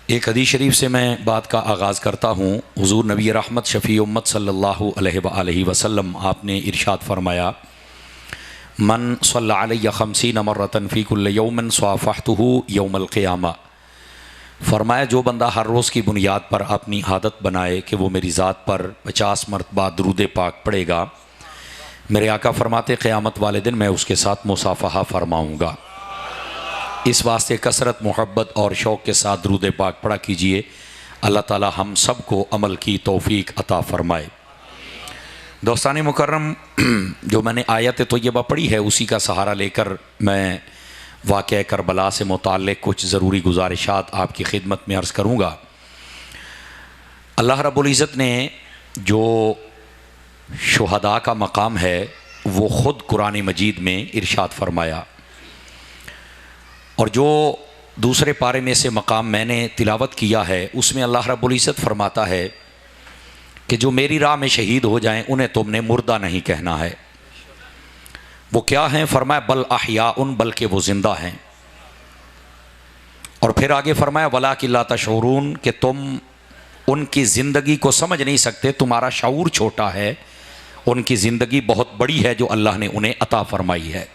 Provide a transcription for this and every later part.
ایک حدیث شریف سے میں بات کا آغاز کرتا ہوں۔ حضور نبی رحمت شفیع امت صلی اللہ علیہ وآلہ وسلم آپ نے ارشاد فرمایا، من صلی علی 50 مرۃ فی کل یوم صافحتہ یوم القیامہ۔ فرمایا جو بندہ ہر روز کی بنیاد پر اپنی عادت بنائے کہ وہ میری ذات پر 50 مرتبہ درود پاک پڑھے گا، میرے آقا فرماتے قیامت والے دن میں اس کے ساتھ مصافحہ فرماؤں گا۔ اس واسطے کثرت محبت اور شوق کے ساتھ درود پاک پڑھا کیجئے۔ اللہ تعالی ہم سب کو عمل کی توفیق عطا فرمائے۔ دوستان مکرم، جو میں نے آیت طیبہ پڑھی ہے اسی کا سہارا لے کر میں واقعہ کربلا سے متعلق کچھ ضروری گزارشات آپ کی خدمت میں عرض کروں گا۔ اللہ رب العزت نے جو شہداء کا مقام ہے وہ خود قرآن مجید میں ارشاد فرمایا، اور جو دوسرے پارے میں سے مقام میں نے تلاوت کیا ہے اس میں اللہ رب العزت فرماتا ہے کہ جو میری راہ میں شہید ہو جائیں انہیں تم نے مردہ نہیں کہنا ہے۔ وہ کیا ہیں؟ فرمایا بل احیاء، بلکہ وہ زندہ ہیں۔ اور پھر آگے فرمایا ولاکن لا تشعرون، کہ تم ان کی زندگی کو سمجھ نہیں سکتے، تمہارا شعور چھوٹا ہے، ان کی زندگی بہت بڑی ہے جو اللہ نے انہیں عطا فرمائی ہے،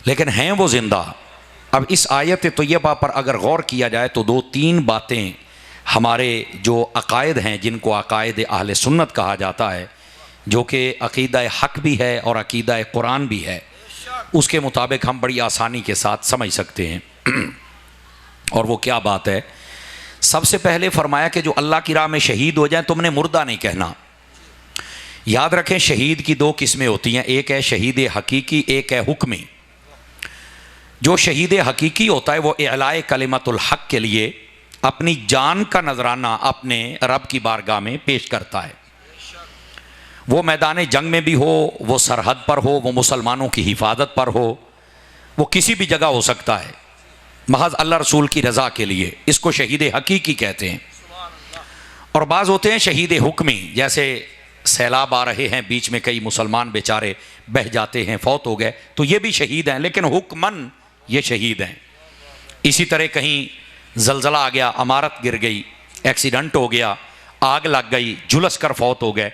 لیکن ہیں وہ زندہ۔ اب اس آیت طیبہ پر اگر غور کیا جائے تو دو تین باتیں ہمارے جو عقائد ہیں، جن کو عقائد اہل سنت کہا جاتا ہے، جو کہ عقیدہ حق بھی ہے اور عقیدہ قرآن بھی ہے، اس کے مطابق ہم بڑی آسانی کے ساتھ سمجھ سکتے ہیں۔ اور وہ کیا بات ہے؟ سب سے پہلے فرمایا کہ جو اللہ کی راہ میں شہید ہو جائیں تم نے مردہ نہیں کہنا۔ یاد رکھیں شہید کی دو قسمیں ہوتی ہیں، ایک ہے شہید حقیقی، ایک ہے حکمی۔ جو شہید حقیقی ہوتا ہے وہ اعلاء کلمت الحق کے لیے اپنی جان کا نذرانہ اپنے رب کی بارگاہ میں پیش کرتا ہے۔ وہ میدان جنگ میں بھی ہو، وہ سرحد پر ہو، وہ مسلمانوں کی حفاظت پر ہو، وہ کسی بھی جگہ ہو سکتا ہے، محض اللہ رسول کی رضا کے لیے، اس کو شہید حقیقی کہتے ہیں۔ اور بعض ہوتے ہیں شہید حکمی، جیسے سیلاب آ رہے ہیں، بیچ میں کئی مسلمان بیچارے بہہ جاتے ہیں، فوت ہو گئے، تو یہ بھی شہید ہیں، لیکن حکمن یہ شہید ہیں۔ اسی طرح کہیں زلزلہ آ گیا، عمارت گر گئی، ایکسیڈنٹ ہو گیا، آگ لگ گئی، جھلس کر فوت ہو گئے۔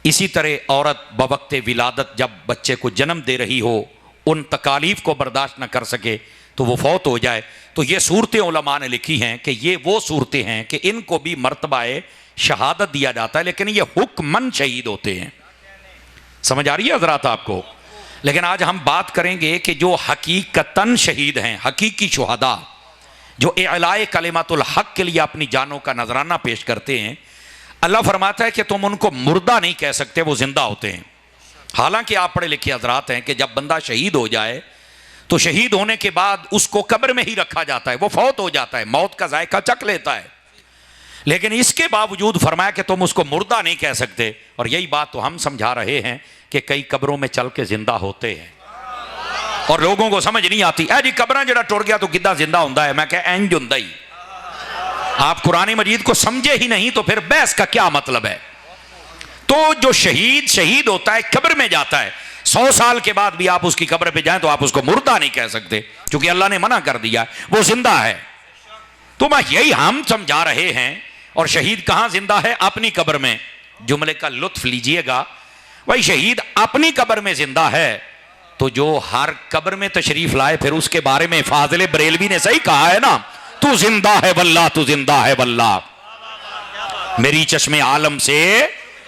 اسی طرح عورت بوقت ولادت جب بچے کو جنم دے رہی ہو، ان تکالیف کو برداشت نہ کر سکے تو وہ فوت ہو جائے، تو یہ صورتیں علماء نے لکھی ہیں کہ یہ وہ صورتیں ہیں کہ ان کو بھی مرتبہ شہادت دیا جاتا ہے، لیکن یہ حکمن شہید ہوتے ہیں۔ سمجھ آ رہی ہے حضرات آپ کو؟ لیکن آج ہم بات کریں گے کہ جو حقیقتاً شہید ہیں، حقیقی شہداء، جو اعلاء کلمت الحق کے لیے اپنی جانوں کا نذرانہ پیش کرتے ہیں، اللہ فرماتا ہے کہ تم ان کو مردہ نہیں کہہ سکتے، وہ زندہ ہوتے ہیں۔ حالانکہ آپ پڑھے لکھے حضرات ہیں کہ جب بندہ شہید ہو جائے تو شہید ہونے کے بعد اس کو قبر میں ہی رکھا جاتا ہے، وہ فوت ہو جاتا ہے، موت کا ذائقہ چکھ لیتا ہے، لیکن اس کے باوجود فرمایا کہ تم اس کو مردہ نہیں کہہ سکتے۔ اور یہی بات تو ہم سمجھا رہے ہیں کہ کئی قبروں میں چل کے زندہ ہوتے ہیں اور لوگوں کو سمجھ نہیں آتی، اے جی قبراں جڑا ٹر گیا تو کدھا زندہ ہوندا ہے؟ میں کہ اینج ہوندا ہی۔ آپ قرآن مجید کو سمجھے ہی نہیں تو پھر بحث کا کیا مطلب ہے؟ تو جو شہید ہوتا ہے قبر میں جاتا ہے، 100 سال کے بعد بھی آپ اس کی قبر پہ جائیں تو آپ اس کو مردہ نہیں کہہ سکتے، کیونکہ اللہ نے منع کر دیا ہے، وہ زندہ ہے۔ تو میں یہی ہم سمجھا رہے ہیں۔ اور شہید کہاں زندہ ہے؟ اپنی قبر میں۔ جملے کا لطف لیجئے گا، وہی شہید اپنی قبر میں زندہ ہے، تو جو ہر قبر میں تشریف لائے پھر اس کے بارے میں فاضل بریلوی نے صحیح کہا ہے نا، تو زندہ ہے واللہ، تو زندہ ہے واللہ، میری چشم عالم سے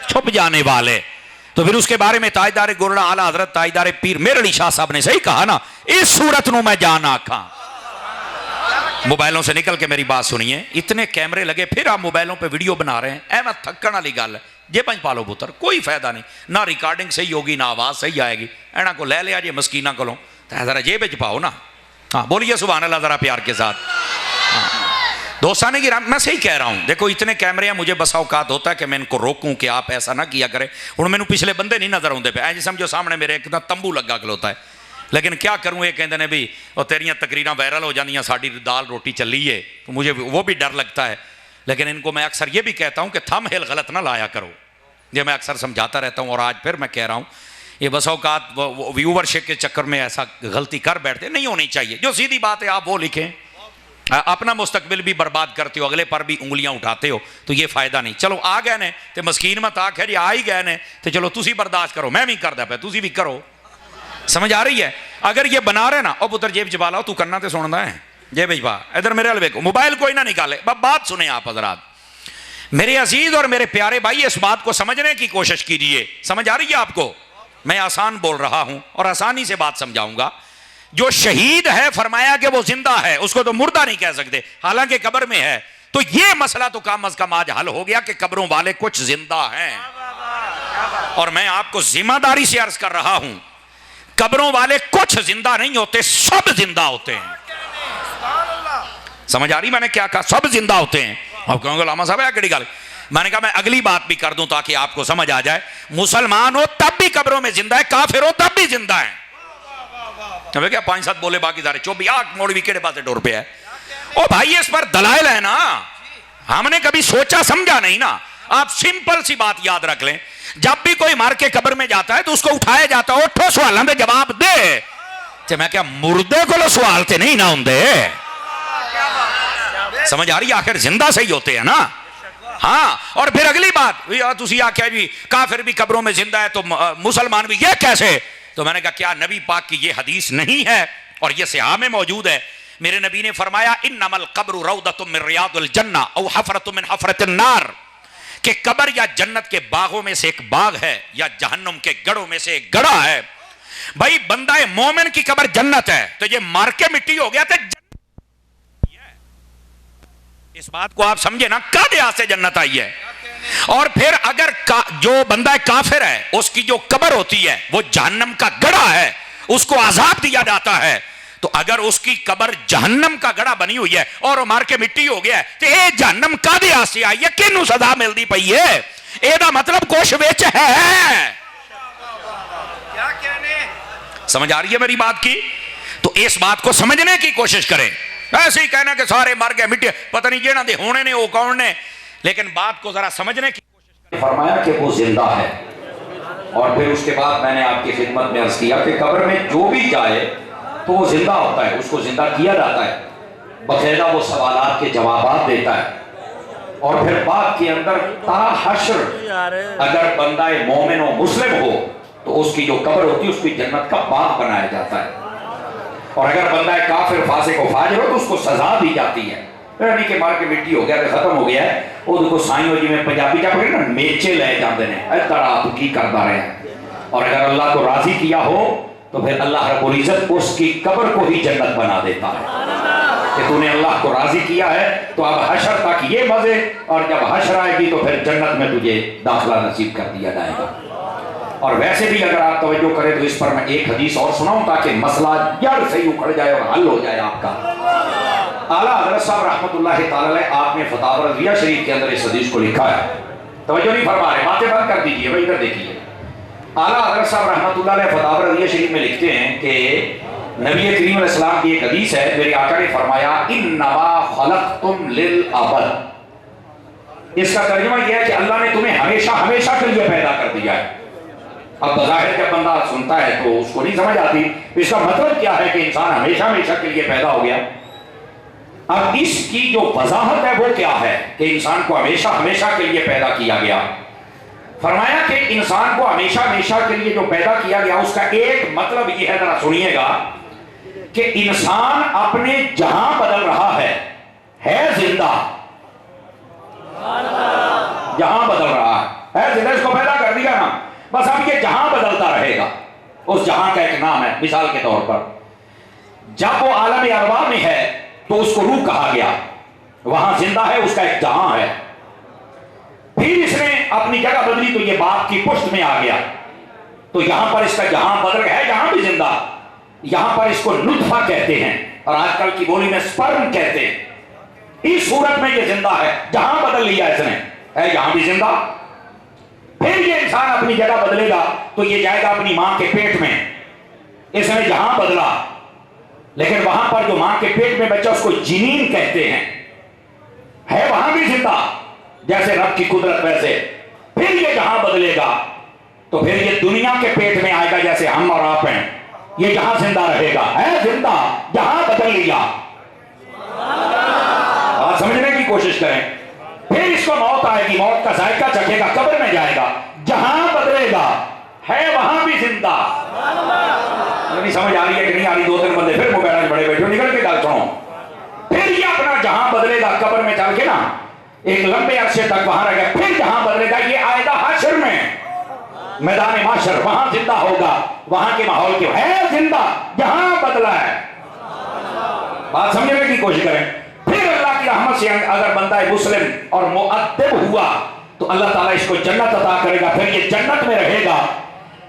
چھپ جانے والے۔ تو پھر اس کے بارے میں تاجدار گولڑا اعلیٰ حضرت تاجدار پیر مہر علی شاہ صاحب نے صحیح کہا نا، اس صورت نو میں جان آکھاں۔ موبائلوں سے نکل کے میری بات سنیے، اتنے کیمرے لگے پھر آپ موبائلوں پہ ویڈیو بنا رہے ہیں، احمد تھکن والی گل ہے، جے پنج پالو پتر، کوئی فائدہ نہیں، نہ ریکارڈنگ صحیح ہوگی نہ آواز صحیح آئے گی، اینا کو لے لیا جی مسکینہ کولوں، تو ذرا جیب وچ پاؤ نا۔ ہاں بولیے سبحان اللہ ذرا پیار کے ساتھ۔ دوستانے کی میں صحیح کہہ رہا ہوں، دیکھو اتنے کیمرے ہیں، مجھے بسا اوقات ہوتا ہے کہ میں ان کو روکوں کہ آپ ایسا نہ کیا کریں، ہن مینوں پچھلے بندے نہیں نظر آندے پے، اے جی سمجھو سامنے میرے ایک تمبو لگا کھلوتا ہے، لیکن کیا کروں، یہ کہندے نے بھی اور تیریاں تقریراں وائرل ہو جاندیاں، ساڈی دال روٹی چلی ہے، تو مجھے وہ بھی ڈر لگتا ہے۔ لیکن ان کو میں اکثر یہ بھی کہتا ہوں کہ تھم ہل غلط نہ لایا کرو، یہ میں اکثر سمجھاتا رہتا ہوں، اور آج پھر میں کہہ رہا ہوں، یہ بس اوقات ویورشپ کے چکر میں ایسا غلطی کر بیٹھتے، نہیں ہونی چاہیے، جو سیدھی بات ہے آپ وہ لکھیں، اپنا مستقبل بھی برباد کرتے ہو, اگلے پر بھی انگلیاں اٹھاتے ہو, تو یہ فائدہ نہیں. چلو آ گئے نے تو مسکین مت آکھ ہے جی آ ہی گئے نے تو چلو تسی برداشت کرو, میں بھی کردا پیا تسی بھی کرو. سمجھ آ رہی ہے؟ اگر یہ بنا رہے نا, او پتر جیب چ پا لاؤ, تو کرنا تے سندا ہے, جیب چ پا, ادھر میرے ال ویکھو, موبائل کوئی نہ نکالے, بات سنیں آپ حضرات. میرے عزیز اور میرے پیارے بھائی, اس بات کو سمجھنے کی کوشش کیجئے. سمجھ آ رہی ہے آپ کو؟ میں آسان بول رہا ہوں اور آسانی سے بات سمجھاؤں گا. جو شہید ہے فرمایا کہ وہ زندہ ہے, اس کو تو مردہ نہیں کہہ سکتے, حالانکہ قبر میں ہے. تو یہ مسئلہ تو کم از کم آج حل ہو گیا کہ قبروں والے کچھ زندہ ہیں. اور میں آپ کو ذمہ داری سے عرض کر رہا ہوں, قبروں والے کچھ زندہ نہیں ہوتے, سب زندہ ہوتے ہیں. سمجھ آ رہی میں نے کیا کہا؟ سب زندہ ہوتے ہیں. آپ کہوں گے علامہ صاحب ہے کڑی گل. میں نے کہا میں اگلی بات بھی کر دوں تاکہ آپ کو سمجھ آ جائے. مسلمان ہو تب بھی قبروں میں زندہ ہے, کافر ہو تب بھی زندہ ہیں. اب کیا 5-7 بولے باقی سارے چوبی آگ موڑ بھی کیڑے پاسے ڈور پہ ہے. او بھائی اس پر دلائل ہے نا, ہم نے کبھی سوچا سمجھا نہیں نا. آپ سمپل سی بات یاد رکھ لیں, جب بھی کوئی مار کے قبر میں جاتا ہے تو اس کو اٹھایا جاتا ہے, اٹھو سوالوں میں جواب دے. تو میں کیا مردے کو لو سوال تے نہیں نہ ہوندے. سمجھ آ رہی؟ آخر زندہ صحیح ہوتے ہیں نا. ہاں, اور پھر اگلی بات, تسی آکھیا جی کافر بھی قبروں میں زندہ ہے تو مسلمان بھی, یہ کیسے؟ تو میں نے کہا کیا نبی پاک کی یہ حدیث نہیں ہے اور یہ صحیح میں موجود ہے. میرے نبی نے فرمایا انما القبر روضۃ من ریاض الجنہ او حفرۃ من حفرۃ النار, کہ قبر یا جنت کے باغوں میں سے ایک باغ ہے یا جہنم کے گڑھوں میں سے ایک گڑھا ہے. بھائی بندہ مومن کی قبر جنت ہے تو یہ مار کے مٹی ہو گیا تو اس بات کو آپ سمجھے نا, کب یہاں سے جنت آئی ہے. اور پھر اگر جو بندہ کافر ہے اس کی جو قبر ہوتی ہے وہ جہنم کا گڑھا ہے, اس کو عذاب دیا جاتا ہے. تو اگر اس کی قبر جہنم کا گڑھا بنی ہوئی ہے اور وہ مار کے مٹی ہو گیا ہے تو اے جہنم کا دی آسی آئی ہے, کنوں سزا ملدی پئی ہے؟ اے دا مطلب کچھ وچ ہے. سمجھ آ رہی ہے میری بات کی؟ تو اس بات کو سمجھنے کی کوشش کریں. ایسے ہی کہنا کہ سارے مر گئے مٹی, پتہ نہیں جنہاں دے ہونے نے وہ کون نے, لیکن بات کو ذرا سمجھنے کی کوشش کریں. فرمایا کہ وہ زندہ ہے. اور پھر اس کے بعد میں نے آپ کی خدمت میں عرض کیا کہ قبر میں جو بھی جائے تو وہ زندہ ہوتا ہے, اس کو زندہ کیا جاتا ہے, باقاعدہ وہ سوالات کے جوابات دیتا ہے. اور پھر بعد کے اندر تا حشر اگر بندہ مومن و مسلم ہو تو اس کی جو قبر ہوتی ہے اس کی جنت کا باغ بنایا جاتا ہے. اور اگر بندہ کافر فاسق و فاجر ہو تو اس کو سزا دی جاتی ہے. نہیں کہ مار کے مٹی ہو گیا تو ختم ہو گیا ہے, وہ دیکھو سائیں ہو جی میں پنجابی جا پکڑے نا میچے لے جاندے نے, ادھر آپ کی کردا رہے ہیں. اور اگر اللہ کو راضی کیا ہو تو پھر اللہ رب العزت اس کی قبر کو ہی جنت بنا دیتا ہے کہ تو نے اللہ کو راضی کیا ہے تو اب حشر تک یہ مزے, اور جب حشر آئے گی تو پھر جنت میں تجھے داخلہ نصیب کر دیا جائے گا. اور ویسے بھی اگر آپ توجہ کریں تو اس پر میں ایک حدیث اور سناؤں تاکہ مسئلہ جڑ سے ہی اکھڑ جائے اور حل ہو جائے آپ کا. اعلیٰ حضرت صاحب رحمۃ اللہ تعالی علیہ آپ نے فتاوی رضویہ شریف کے اندر اس حدیث کو لکھا ہے. توجہ نہیں فرما رہے, باتیں بند کر دیجئے, بھائی ادھر دیکھیے. اعلیٰ حضرت صاحب رحمۃ اللہ علیہ فتاوی رضویہ شریف میں لکھتے ہیں کہ نبی کریم علیہ السلام کی ایک حدیث ہے, میرے آقا نے فرمایا انما خلقتم للابد. اس کا ترجمہ یہ ہے کہ اللہ نے تمہیں ہمیشہ ہمیشہ کے لیے پیدا کر دیا ہے. اب بظاہر جب بندہ سنتا ہے تو اس کو نہیں سمجھ آتی اس کا مطلب کیا ہے کہ انسان ہمیشہ ہمیشہ کے لیے پیدا ہو گیا. اب اس کی جو وضاحت ہے وہ کیا ہے کہ انسان کو ہمیشہ ہمیشہ کے لیے پیدا کیا گیا. فرمایا کہ انسان کو ہمیشہ ہمیشہ کے لیے جو پیدا کیا گیا اس کا ایک مطلب یہ ہے, ذرا سنیے گا, کہ انسان اپنے جہاں بدل رہا ہے زندہ, جہاں بدل رہا ہے زندہ, اس کو پیدا کر دیا نا, بس اب یہ جہاں بدلتا رہے گا. اس جہاں کا ایک نام ہے. مثال کے طور پر جب وہ عالم ارواح میں ہے تو اس کو روح کہا گیا, وہاں زندہ ہے, اس کا ایک جہاں ہے. پھر اس نے اپنی جگہ بدلی تو یہ باپ کی پشت میں آ گیا, تو یہاں پر اس کا جہاں بدل گیا ہے, یہاں بھی زندہ. یہاں پر اس کو نطفہ کہتے ہیں اور آج کل کی بولی میں سپرم کہتے ہیں. اس صورت میں یہ زندہ ہے, جہاں بدل لیا اس نے, ہے یہاں بھی زندہ. پھر یہ انسان اپنی جگہ بدلے گا تو یہ جائے گا اپنی ماں کے پیٹ میں. اس نے جہاں بدلا, لیکن وہاں پر جو ماں کے پیٹ میں بچہ اس کو جنین کہتے ہیں, ہے وہاں بھی زندہ, جیسے رب کی قدرت ویسے. پھر یہ جہاں بدلے گا تو پھر یہ دنیا کے پیٹ میں آئے گا جیسے ہم اور آپ ہیں, یہ جہاں زندہ رہے گا, ہے زندہ, جہاں بدل لیا. آپ سمجھنے کی کوشش کریں. پھر اس کو موت آئے گی, موت کا ذائقہ چکھے گا, قبر میں جائے گا, جہاں بدلے گا ہے وہاں بھی زندہ. نہیں سمجھ آ رہی ہے کہ نہیں آ رہی؟ 2-3 بندے پھر موبائل بڑے بیٹھے نکل کے گل سنو. پھر یہ اپنا جہاں بدلے گا قبر میں چل کے نا, ایک لمبے عرصے تک وہاں رہ گیا, پھر جہاں بدلے گا یہ آئے گا حشر میں, میدان محشر, وہاں زندہ ہوگا, وہاں کے ماحول کے ہے زندہ, جہاں بدلا ہے. بات سمجھنے کی کوشش کریں. پھر اللہ کی رحمت سے اگر بندہ مسلم اور مؤدب ہوا تو اللہ تعالیٰ اس کو جنت عطا کرے گا, پھر یہ جنت میں رہے گا,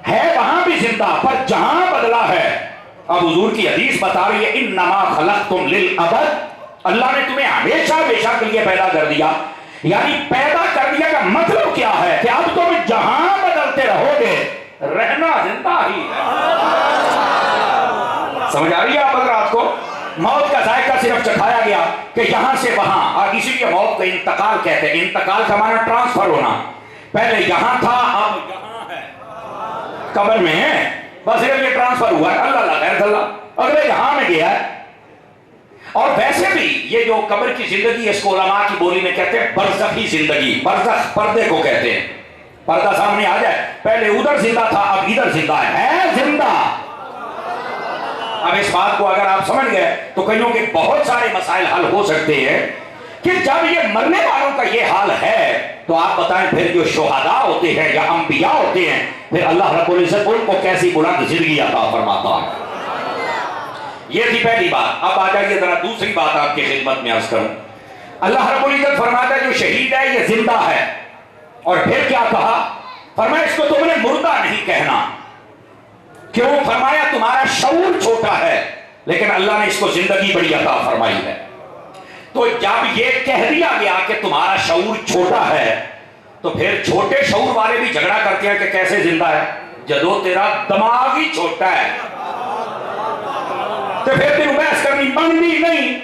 ہے وہاں بھی زندہ, پر جہاں بدلا ہے. اب حضور کی حدیث بتا رہی ہے انما خلقتم للابد, اللہ نے تمہیں ہمیشہ ہمیشہ کے لیے پیدا کر دیا. یعنی پیدا کر دیا کا مطلب کیا ہے کہ اب تم جہاں بدلتے رہو گے, رہنا زندہ ہی ہے. سمجھ آ رہی ہے آپ حضرات کو؟ موت کا ذائقہ صرف چکھایا گیا کہ یہاں سے وہاں, اور اسی لیے موت کو انتقال کہتے ہیں. انتقال کا معنی ٹرانسفر ہونا, پہلے یہاں تھا اب یہاں ہے, قبر میں ہے, بس صرف یہ ٹرانسفر ہوا ہے, اللہ خیر اللہ اگلے یہاں میں گیا ہے. اور ویسے بھی یہ جو قبر کی زندگی, اس کو علماء کی بولی میں کہتے ہیں برزخی زندگی. برزخ پردے کو کہتے ہیں, پردہ سامنے آ جائے, پہلے ادھر زندہ تھا اب ادھر زندہ ہے زندہ. اب اس بات کو اگر آپ سمجھ گئے تو کئیوں کے بہت سارے مسائل حل ہو سکتے ہیں کہ جب یہ مرنے والوں کا یہ حال ہے تو آپ بتائیں پھر جو شہداء ہوتے ہیں یا انبیاء ہوتے ہیں, پھر اللہ رب العزت ان کو کیسی بلند زندگی عطا فرماتا ہے. یہ تھی پہلی بات. اب آ جائیے ذرا دوسری بات آپ کی خدمت میں عرض کروں. اللہ رب العزت فرماتا ہے جو شہید ہے یہ زندہ ہے, اور پھر کیا کہا؟ فرمایا اس کو تم نے مردہ نہیں کہنا. کیوں؟ فرمایا تمہارا شعور چھوٹا ہے, لیکن اللہ نے اس کو زندگی بڑی عطا فرمائی ہے. تو جب یہ کہہ دیا گیا کہ تمہارا شعور چھوٹا ہے, تو پھر چھوٹے شعور والے بھی جھگڑا کرتے ہیں کہ کیسے زندہ ہے, جدو تیرا دماغ ہی چھوٹا ہے تو پھر تیرے بحث کرنی بنتی نہیں.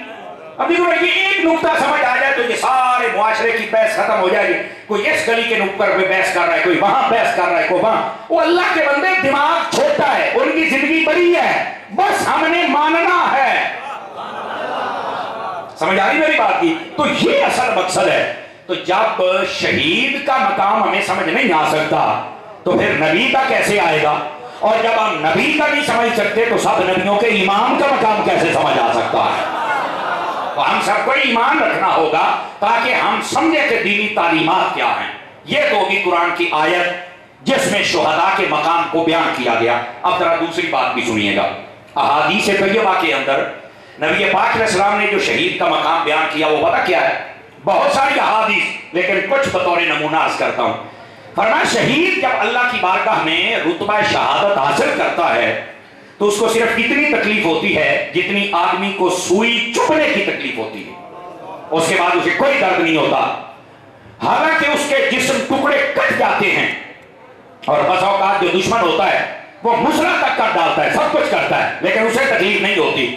ابھی یہ ایک نقطہ سمجھ آ جائے تو یہ سارے معاشرے کی بحث ختم ہو جائے گی. کوئی اس گلی کے نکڑ پہ بحث کر رہا ہے, کوئی وہاں بحث کر رہا ہے, کوئی وہاں. وہ اللہ کے بندے دماغ چھوٹا ہے, ان کی زندگی بڑی ہے, بس ہم نے ماننا ہے. سمجھ آ رہی میری بات کی؟ تو یہ اصل مقصد ہے. تو جب شہید کا مقام ہمیں سمجھ نہیں آ سکتا تو پھر نبی کا کیسے آئے گا؟ اور جب ہم نبی کا نہیں سمجھ سکتے تو سب نبیوں کے امام کا مقام کیسے سمجھ آ سکتا ہے؟ تو ہم سب کو ایمان رکھنا ہوگا تاکہ ہم سمجھے کہ دینی تعلیمات کیا ہیں. یہ تو ہوگی قرآن کی آیت جس میں شہداء کے مقام کو بیان کیا گیا. اب ذرا دوسری بات بھی سنیے گا. احادیث طیبہ کے اندر نبی پاک علیہ السلام نے جو شہید کا مقام بیان کیا وہ پتہ کیا ہے؟ بہت ساری احادیث, لیکن کچھ بطور نمونہ عرض کرتا ہوں. فرمایا شہید جب اللہ کی بارگاہ میں رتبہ شہادت حاصل کرتا ہے تو اس کو صرف اتنی تکلیف ہوتی ہے جتنی آدمی کو سوئی چبھنے کی تکلیف ہوتی ہے. اس کے بعد اسے کوئی درد نہیں ہوتا, حالانکہ اس کے جسم ٹکڑے کٹ جاتے ہیں, اور بس اوقات جو دشمن ہوتا ہے وہ مسرا تک کر ڈالتا ہے, سب کچھ کرتا ہے, لیکن اسے تکلیف نہیں ہوتی.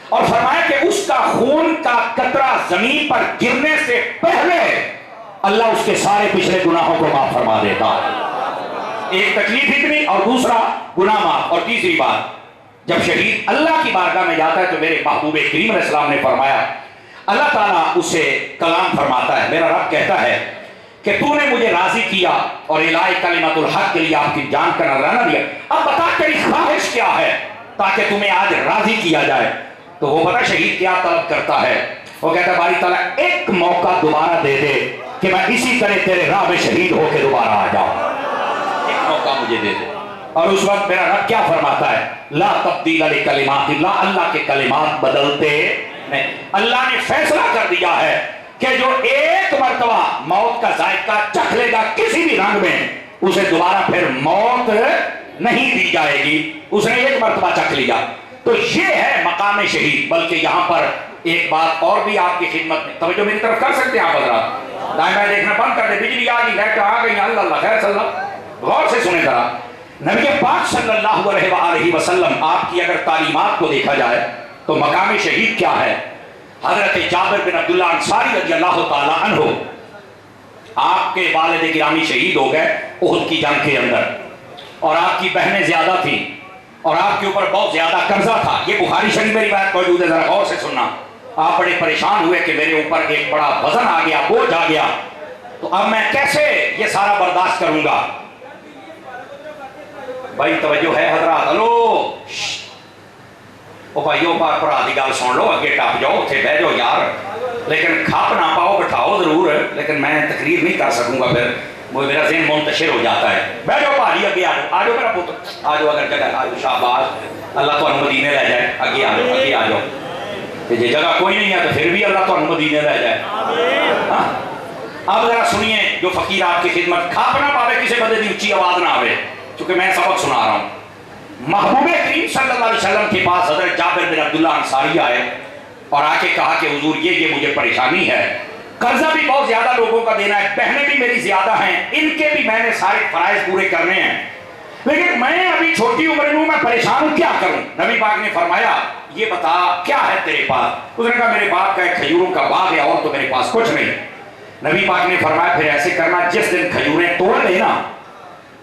اور فرمایا کہ اس کا خون کا قطرہ زمین پر گرنے سے پہلے اللہ اس کے سارے پچھلے گناہوں کو معاف فرما دیتا ہے. ایک تکلیف اتنی, اور دوسرا گناہ معاف. اور تیسری بات, جب شہید اللہ کی بارگاہ میں جاتا ہے تو میرے محبوب کریم علیہ السلام نے فرمایا اللہ تعالیٰ اسے کلام فرماتا ہے, میرا رب کہتا ہے کہ تو نے مجھے راضی کیا اور الہی کلمت الحق کے لیے آپ کی جان کا نذرانہ دیا, اب بتا تیری خواہش کیا ہے تاکہ تمہیں آج راضی کیا جائے. تو وہ پتہ شہید کیا طلب کرتا ہے؟ وہ کہتا ہے باری تعالیٰ ایک موقع دوبارہ دے دے کہ میں اسی طرح تیرے راہ میں شہید ہو کے دوبارہ آ جاؤں, ایک موقع مجھے دے دے. اور اس وقت میرا رب کیا فرماتا ہے؟ لا تبدیل لکلمات اللہ, اللہ کے کلمات بدلتے نہیں. اللہ نے فیصلہ کر دیا ہے کہ جو ایک مرتبہ موت کا ذائقہ چکھ لے گا کسی بھی رنگ میں, اسے دوبارہ پھر موت نہیں دی جائے گی. اس نے ایک مرتبہ چکھ لیا. تو یہ ہے مقام شہید. بلکہ یہاں پر ایک بات اور بھی آپ کی خدمت میں, توجہ میری طرف کر سکتے ہیں آپ حضرات؟ دائیں بائیں دیکھنا بند کر دے, بجلی آ گئی, لائٹ آ گئی, اللہ خیر صلی اللہ. غور سے سنیں ذرا, نبی پاک صلی اللہ علیہ وآلہ وسلم آپ کی اگر تعلیمات کو دیکھا جائے تو مقام شہید کیا ہے؟ حضرت جابر بن عبداللہ انصاری رضی اللہ تعالی عنہ, آپ کے والد گرامی شہید ہو گئے احد کی جنگ کے اندر, اور آپ کی بہنیں زیادہ تھیں اور آپ کے اوپر بہت زیادہ قرضہ تھا. یہ بخاری شریف میں روایت موجود ہے, ذرا غور سے سننا. آپ بڑے پریشان ہوئے کہ میرے اوپر ایک بڑا وزن آ گیا، بوجھ آ گیا، تو اب میں کیسے یہ سارا برداشت کروں گا؟ بھائی توجہ ہے حضرات، ہلو او بھائیو پاک پر آدھی گال سن لو، اگے ٹپ جاؤ، اتنے بہ جاؤ یار، لیکن کھاپ نہ پاؤ، بٹھاؤ ضرور، لیکن میں تقریر نہیں کر سکوں گا، پھر وہ میرا ذہن منتشر ہو جاتا ہے۔ بہ جاؤ بھاجی، اگے آ جاؤ میرا پتر، آ جاؤ، اگر جگہ آ جاؤ، شاباش، اللہ تو مدینے لے جائے، اگے آ جاؤ، اگے آ جاؤ، یہ جگہ کوئی نہیں ہے تو پھر بھی اللہ تو مدینے لے جائے۔ ہاں اب ذرا سنیے، جو فقیر آپ کی خدمت کھاپ نہ پاوے، کسی بندے کی اچھی آواز نہ آوے، چونکہ میں سبق سنا رہا ہوں۔ محبوب کریم صلی اللہ علیہ وسلم کے پاس حضرت جابر بن عبداللہ انصاری آئے اور آ کے کہا کہ حضور یہ مجھے پریشانی ہے، قرضہ بھی بہت زیادہ لوگوں کا دینا ہے، بہنیں بھی میری زیادہ ہیں، ان کے بھی میں نے سارے فرائض پورے کرنے ہیں، لیکن میں ابھی چھوٹی عمر میں ہوں، میں پریشان ہوں، کیا کروں؟ نبی پاک نے فرمایا یہ بتا کیا ہے تیرے پاس؟ اس نے کہا میرے باپ کا ایک کھجوروں کا باغ ہے اور تو میرے پاس کچھ نہیں۔ نبی پاک نے فرمایا پھر ایسے کرنا، جس دن کھجوریں توڑ لینا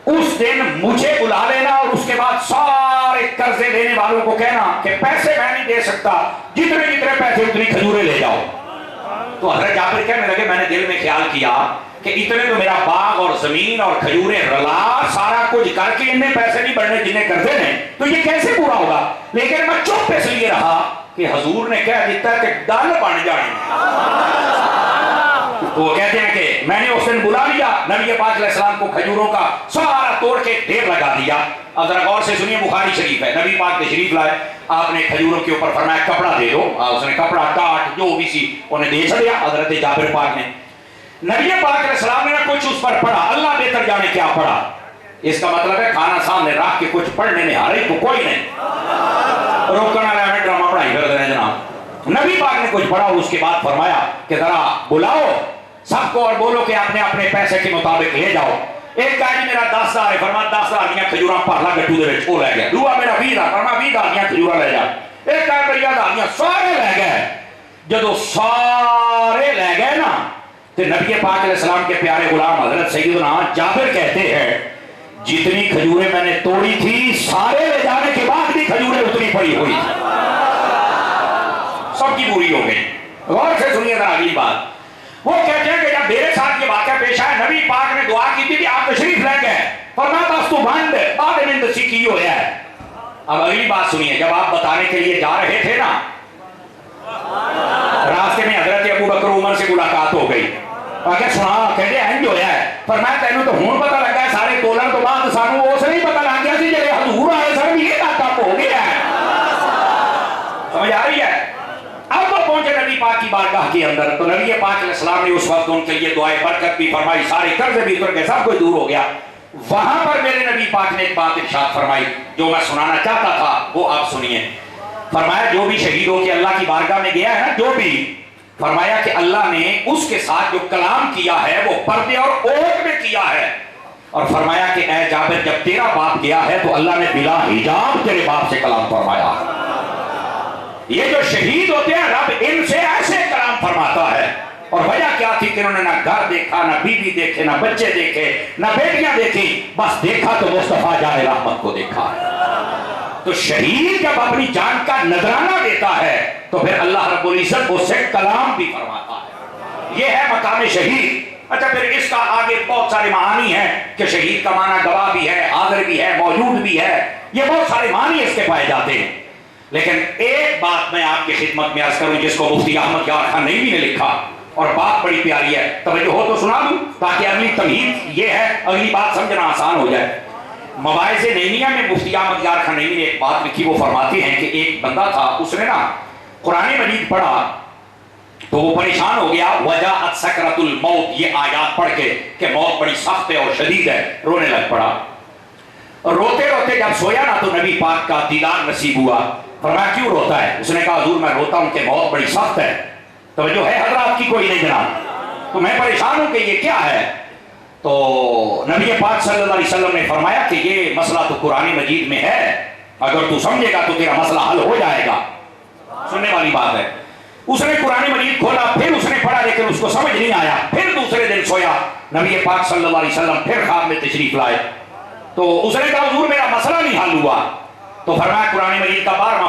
اس دن مجھے بلا لینا، اور اس کے بعد سارے قرضے لینے والوں کو کہنا کہ پیسے میں نہیں دے سکتا، جتنے جتنے پیسے اتنی کھجوریں لے جاؤ۔ تو حضرت جابر کہنے لگے میں نے دل میں خیال کیا کہ اتنے تو میرا باغ اور زمین اور کھجوریں رلا سارا کچھ کر کے انہیں پیسے نہیں بڑھنے جنہیں قرضے ہیں، تو یہ کیسے پورا ہوگا؟ لیکن میں چپ اس لیے رہا کہ حضور نے کہہ دیتا کہ ڈل بن جائیں۔ وہ کہتے ہیں کہ میں نے اس دن بلا لیا نبی پاک علیہ السلام کو، کھجوروں کا سارا توڑ کے ڈھیر لگا دیا۔ اب ذرا غور سے سنیے، بخاری شریف ہے، نبی پاک تشریف لائے، آپ نے کھجوروں کے اوپر فرمایا کپڑا دے دو، اس نے کپڑا کاٹ جو بھی سی انہیں دے چھڑیا حضرت جابر پاک نے۔ نبی پاک علیہ السلام نے کچھ اس پر پڑھا، اللہ بہتر جانے کیا پڑھا، اس کا مطلب ہے کھانا سامنے رکھ کے کچھ پڑھنے میں ہارے تو کوئی نہیں، روکنا رہا ہے ڈرامہ پڑھائی کر دیں جناب۔ نبی پاک نے کچھ پڑھا اور اس کے بعد فرمایا کہ ذرا بلاؤ سب کو اور بولو کہ اپنے اپنے پیسے کے مطابق لے جاؤ۔ ایک کہا جی میرا 10 ہزار ہے، فرما 10 ہزار دیاں کھجوراں پرلا گٹو دے وچ او لے گیا۔ دوسرا میرا 20 ہزار، فرما 20 ہزار دیاں کھجوراں لے جا۔ ایک کہا میری 1000 دیاں، سارے لے گئے۔ جدو سارے لے گئے نا تو نبی پاک علیہ السلام کے پیارے غلام حضرت سیدنا جابر کہتے ہیں جتنی کھجوریں میں نے توڑی تھی سارے لے جانے کے بعد بھی کھجوریں اتنی پڑی ہوئی، سب کی پوری ہو گئی۔ غور سے سنیے ذرا اگلی بات، وہ کہتے ہیں کہ جب میرے ساتھ یہ واقعہ پیش آیا، نبی پاک نے دعا کی تھی کہ آپ تشریف لے گئے، فرمایا بس تو بند بعد میں اندسی کی ہویا ہے۔ اب اگلی بات سنیے، جب آپ بتانے کے لیے جا رہے تھے نا، راستے میں حضرت ابو بکر عمر سے ملاقات ہو گئی، آگے سنا کہتے ہیں انج ہویا ہے، فرمایا تینوں تو ہون پتہ لگا ہے سارے تولن تو بعد سانو اس نہیں پتہ لگ گیا سی جڑے حضور آئے سن بھی یہ کام ہو گیا ہے۔ سمجھ آ رہی ہے؟ اب وہ پہنچے نبی پاک کی بارگاہ کے اندر تو نبی پاک علیہ السلام نے اس وقت ان کے لیے دعائے برکت بھی فرمائی، سارے قرض بھی اتر کے سب کچھ دور ہو گیا۔ وہاں پر میرے نبی پاک نے ایک بات ارشاد فرمائی جو میں سنانا چاہتا تھا، وہ آپ سنیے۔ فرمایا جو بھی شہید ہو کے اللہ کی بارگاہ میں گیا ہے نا، جو بھی، فرمایا کہ اللہ نے اس کے ساتھ جو کلام کیا ہے وہ پردے اور اوٹ میں کیا ہے، اور فرمایا کہ اے جابر جب تیرا باپ گیا ہے تو اللہ نے بلا حجاب تیرے باپ سے کلام فرمایا۔ یہ جو شہید ہوتے ہیں رب ان سے ایسے کلام فرماتا ہے، اور وجہ کیا تھی کہ انہوں نے نہ گھر دیکھا، نہ بیوی دیکھے، نہ بچے دیکھے، نہ بیٹیاں دیکھی، بس دیکھا تو مصطفیٰ جان رحمت کو دیکھا ہے۔ تو شہید جب اپنی جان کا نذرانہ دیتا ہے تو پھر اللہ رب العزت اس سے کلام بھی فرماتا ہے، یہ ہے مقام شہید۔ اچھا پھر اس کا آگے بہت سارے معانی ہیں کہ شہید کا معنی گواہ بھی ہے، حاضر بھی ہے، موجود بھی ہے، یہ بہت سارے معنی اس کے پائے جاتے ہیں۔ لیکن ایک بات میں آپ کی خدمت میں عرض کروں جس کو مفتی احمد یار خان نعیمی نے لکھا، اور بات بڑی پیاری ہے، توجہ ہو تو سنا دوں تاکہ اگلی تمہید یہ ہے، اگلی بات سمجھنا آسان ہو جائے۔ مواعظ نعیمیہ میں مفتی احمد یار خان نعیمی نے ایک بات لکھی، وہ فرماتے ہیں کہ ایک بندہ تھا، اس نے نا قرآن مجید پڑھا تو وہ پریشان ہو گیا، وجاءت سکرۃ الموت، یہ آیات پڑھ کے کہ موت بڑی سخت ہے اور شدید ہے، رونے لگ پڑا۔ روتے روتے جب سویا نا تو نبی پاک کا دیدار نصیب ہوا۔ فرمایا کیوں روتا ہے؟ اس نے کہا حضور میں روتا ہوں کہ موت بڑی سخت ہے۔ توجہ ہے حضرات کی کوئی نہیں جناب؟ تو میں پریشان ہوں کہ یہ کیا ہے؟ تو نبی پاک صلی اللہ علیہ وسلم نے فرمایا کہ یہ مسئلہ تو قرآن مجید میں ہے، اگر تو سمجھے گا تو تیرا مسئلہ حل ہو جائے گا۔ سننے والی بات ہے۔ اس نے قرآن مجید کھولا، پھر اس نے پڑھا لیکن اس کو سمجھ نہیں آیا، پھر دوسرے دن سویا، نبی پاک صلی اللہ علیہ وسلم پھر خواب میں تشریف لائے تو اس نے کہا حضور میرا مسئلہ نہیں حل ہوا۔ تو فرمایا قرآن مجید کا 12واں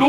2